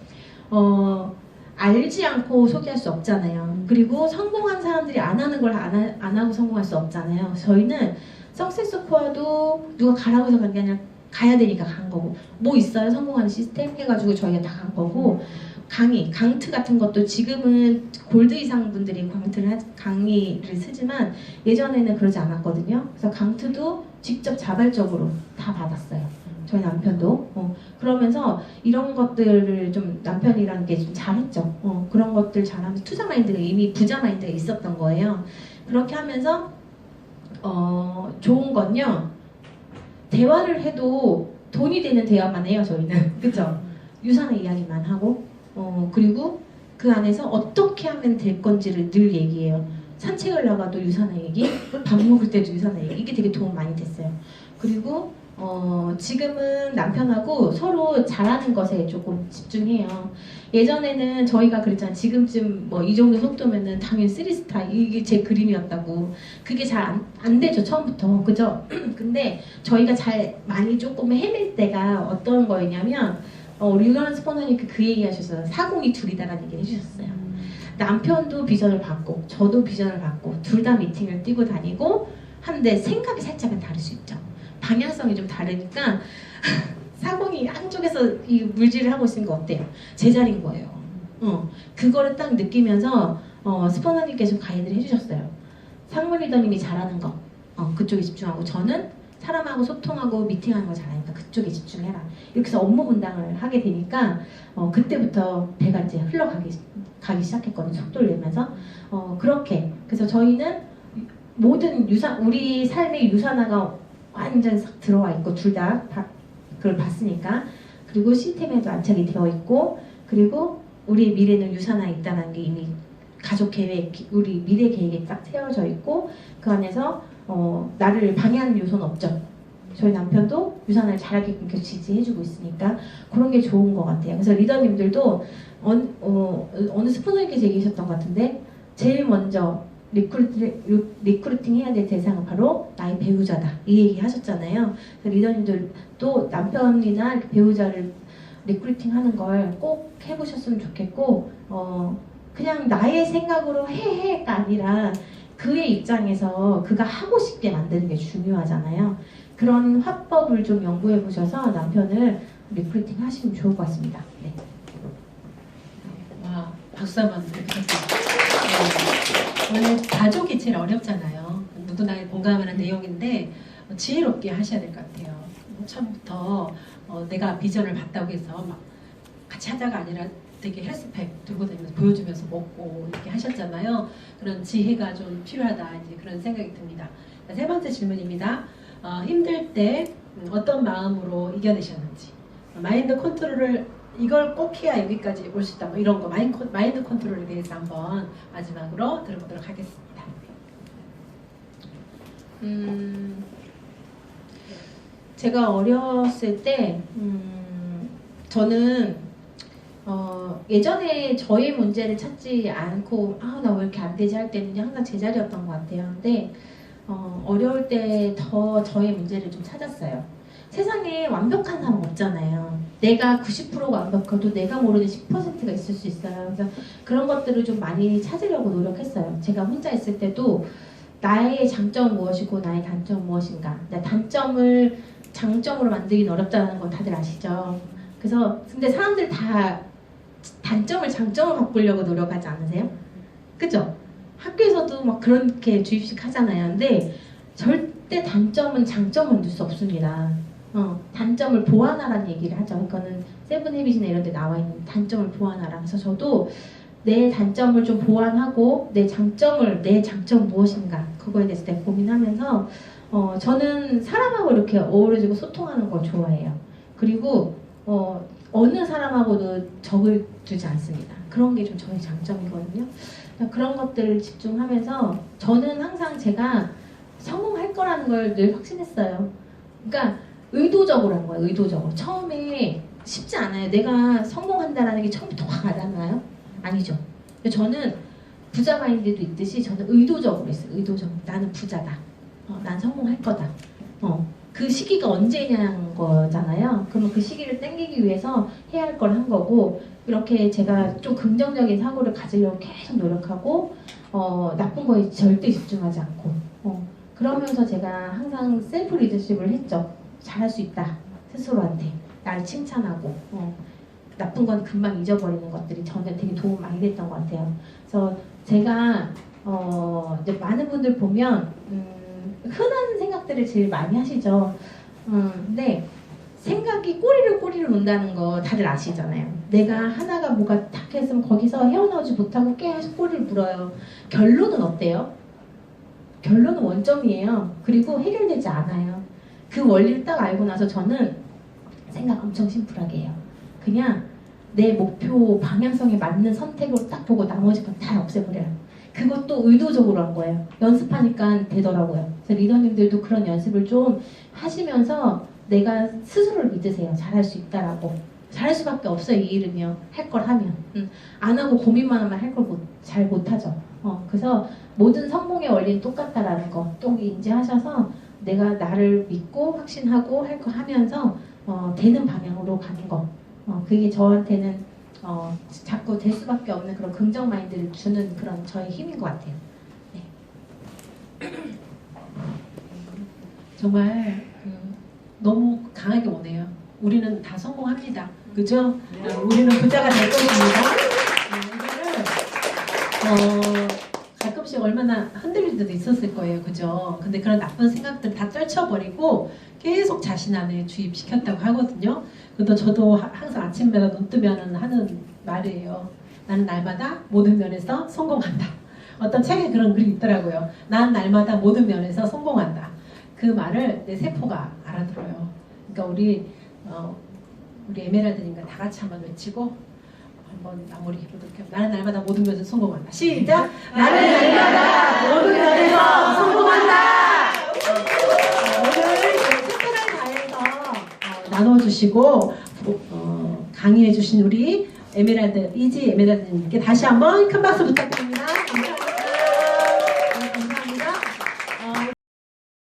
알지 않고 소개할 수 없잖아요. 그리고 성공한 사람들이 안 하는 걸 안 하고 성공할 수 없잖아요. 저희는 석세스 코어도 누가 가라고 해서 간 게 아니라 가야 되니까 간 거고, 뭐 있어요? 성공하는 시스템 해가지고 저희가 다 간 거고, 강트 같은 것도 지금은 골드 이상 분들이 강의를 쓰지만 예전에는 그러지 않았거든요. 그래서 강트도 직접 자발적으로 다 받았어요. 저희 남편도. 그러면서 이런 것들을 좀 남편이라는 게 좀 잘했죠. 그런 것들 잘하면서 투자 마인드가 이미 부자 마인드가 있었던 거예요. 그렇게 하면서 좋은 건요. 대화를 해도 돈이 되는 대화만 해요, 저희는. 그죠? 유산의 이야기만 하고, 그리고 그 안에서 어떻게 하면 될 건지를 늘 얘기해요. 산책을 나가도 유산의 얘기, 밥 먹을 때도 유산의 얘기. 이게 되게 도움 많이 됐어요. 그리고 지금은 남편하고 서로 잘하는 것에 조금 집중해요. 예전에는 저희가 그랬잖아요. 지금쯤 뭐 이 정도 속도면은 당연히 3스타 이게 제 그림이었다고. 그게 잘 안 되죠, 처음부터. 그죠? 근데 저희가 잘 많이 조금 헤맬 때가 어떤 거였냐면 우리 유가란 스폰서님 그 얘기 하셨어요. 사공이 둘이다라는 얘기를 해주셨어요. 남편도 비전을 받고 저도 비전을 받고 둘 다 미팅을 뛰고 다니고 한데 생각이 살짝은 다를 수 있죠. 방향성이 좀 다르니까 사공이 한쪽에서 이 물질을 하고 있는 거 어때요? 제자리인 거예요. 그거를 딱 느끼면서 스포너님께서 가이드를 해주셨어요. 상무 리더님이 잘하는 거 그쪽에 집중하고 저는 사람하고 소통하고 미팅하는 거 잘하니까 그쪽에 집중해라. 이렇게 해서 업무 분담을 하게 되니까 그때부터 배가 이제 흘러가기 시작했거든요. 속도를 내면서 그렇게 그래서 저희는 모든 우리 삶의 유산화가 완전 싹 들어와 있고 둘 다 그걸 봤으니까 그리고 시스템에도 안착이 되어 있고 그리고 우리 미래는 유산화 있다는 게 이미 가족 계획 우리 미래 계획에 딱 세워져 있고 그 안에서 나를 방해하는 요소는 없죠. 저희 남편도 유산화를 잘하게끔 계속 지지해주고 있으니까 그런 게 좋은 것 같아요. 그래서 리더님들도 어느 스포너님께서 얘기하셨던 것 같은데 제일 먼저 리크루팅 해야 될 대상은 바로 나의 배우자다 이 얘기 하셨잖아요. 리더님들도 남편이나 배우자를 리크루팅 하는 걸 꼭 해보셨으면 좋겠고 그냥 나의 생각으로 해가 아니라 그의 입장에서 그가 하고 싶게 만드는 게 중요하잖아요. 그런 화법을 좀 연구해 보셔서 남편을 리크루팅 하시면 좋을 것 같습니다. 네. 와, 박수 한번 부탁드립니다. 원래 가족이 제일 어렵잖아요. 누구나 공감하는 내용인데 지혜롭게 하셔야 될 것 같아요. 처음부터 내가 비전을 봤다고 해서 막 같이 하자가 아니라 되게 헬스팩 들고 다니면서 보여주면서 먹고 이렇게 하셨잖아요. 그런 지혜가 좀 필요하다 이제 그런 생각이 듭니다. 세 번째 질문입니다. 힘들 때 어떤 마음으로 이겨내셨는지 마인드 컨트롤을 이걸 꼭 해야 여기까지 올 수 있다 뭐 이런 거 마인드 컨트롤에 대해서 한번 마지막으로 들어보도록 하겠습니다. 제가 어렸을 때 저는 예전에 저의 문제를 찾지 않고 나 왜 이렇게 안 되지 할 때는 항상 제자리였던 것 같아요. 근데 어려울 때 더 저의 문제를 좀 찾았어요. 세상에 완벽한 사람 없잖아요. 내가 90%가 완벽해도 내가 모르는 10%가 있을 수 있어요. 그래서 그런 것들을 좀 많이 찾으려고 노력했어요. 제가 혼자 있을 때도 나의 장점은 무엇이고 나의 단점은 무엇인가. 단점을 장점으로 만들긴 어렵다는 건 다들 아시죠? 그래서 근데 사람들 다 단점을 장점으로 바꾸려고 노력하지 않으세요? 그죠? 학교에서도 막 그렇게 주입식 하잖아요. 근데 절대 단점은 장점을 넣을 수 없습니다. 단점을 보완하라는 얘기를 하죠. 그거는 세븐 헤빗이나 이런 데 나와 있는 단점을 보완하라. 그래서 저도 내 단점을 좀 보완하고 내 장점은 무엇인가 그거에 대해서 내가 고민하면서 저는 사람하고 이렇게 어우러지고 소통하는 걸 좋아해요. 그리고 어느 사람하고도 적을 두지 않습니다. 그런 게 좀 저의 장점이거든요. 그런 것들을 집중하면서 저는 항상 제가 성공할 거라는 걸 늘 확신했어요. 그러니까 의도적으로 한 거예요. 의도적으로. 처음에 쉽지 않아요. 내가 성공한다라는 게 처음부터 확 와닿나요? 아니죠. 저는 부자 마인드도 있듯이 저는 의도적으로 했어요. 의도적으로. 나는 부자다. 난 성공할 거다. 그 시기가 언제냐는 거잖아요. 그러면 그 시기를 땡기기 위해서 해야 할 걸 한 거고 이렇게 제가 좀 긍정적인 사고를 가지려고 계속 노력하고 나쁜 거에 절대 집중하지 않고 그러면서 제가 항상 셀프 리더십을 했죠. 잘할 수 있다. 스스로한테 나를 칭찬하고 나쁜 건 금방 잊어버리는 것들이 저한테 되게 도움 많이 됐던 것 같아요. 그래서 제가 이제 많은 분들 보면 흔한 생각들을 제일 많이 하시죠. 근데 생각이 꼬리를 논다는 거 다들 아시잖아요. 내가 하나가 뭐가 탁 했으면 거기서 헤어나오지 못하고 계속 꼬리를 물어요. 결론은 어때요? 결론은 원점이에요. 그리고 해결되지 않아요. 그 원리를 딱 알고 나서 저는 생각 엄청 심플하게 해요. 그냥 내 목표 방향성에 맞는 선택으로 딱 보고 나머지 건 다 없애버려요. 그것도 의도적으로 한 거예요. 연습하니까 되더라고요. 그래서 리더님들도 그런 연습을 좀 하시면서 내가 스스로를 믿으세요. 잘할 수 있다라고. 잘할 수밖에 없어요. 이 일은요. 할 걸 하면. 안 하고 고민만 하면 할 걸 잘 못하죠. 그래서 모든 성공의 원리는 똑같다라는 거 또 인지하셔서 내가 나를 믿고 확신하고 할 거 하면서 되는 방향으로 가는 거. 그게 저한테는 자꾸 될 수밖에 없는 그런 긍정 마인드를 주는 그런 저의 힘인 것 같아요. 네. 정말 너무 강하게 오네요. 우리는 다 성공합니다. 그죠? 우리는 부자가 될 것입니다. 이거를 가끔씩 얼마나 흔들릴 때도 있었을 거예요. 그죠? 근데 그런 나쁜 생각들 다 떨쳐버리고 계속 자신 안에 주입시켰다고 하거든요. 그래도 저도 항상 아침마다 눈 뜨면 하는 말이에요. 나는 날마다 모든 면에서 성공한다. 어떤 책에 그런 글이 있더라고요. 난 날마다 모든 면에서 성공한다. 그 말을 내 세포가 알아들어요. 그러니까 우리 에메랄드님과 다 같이 한번 외치고 한번 마무리 해보도록 해요. 나는 날마다 모든 면에서 성공한다. 시작! 나는 날마다 모든 면에서 성공한다! 오늘 최선을 다해서 나눠주시고 강의해주신 우리 이지 에메랄드님께 다시 한번 큰 박수 부탁드립니다.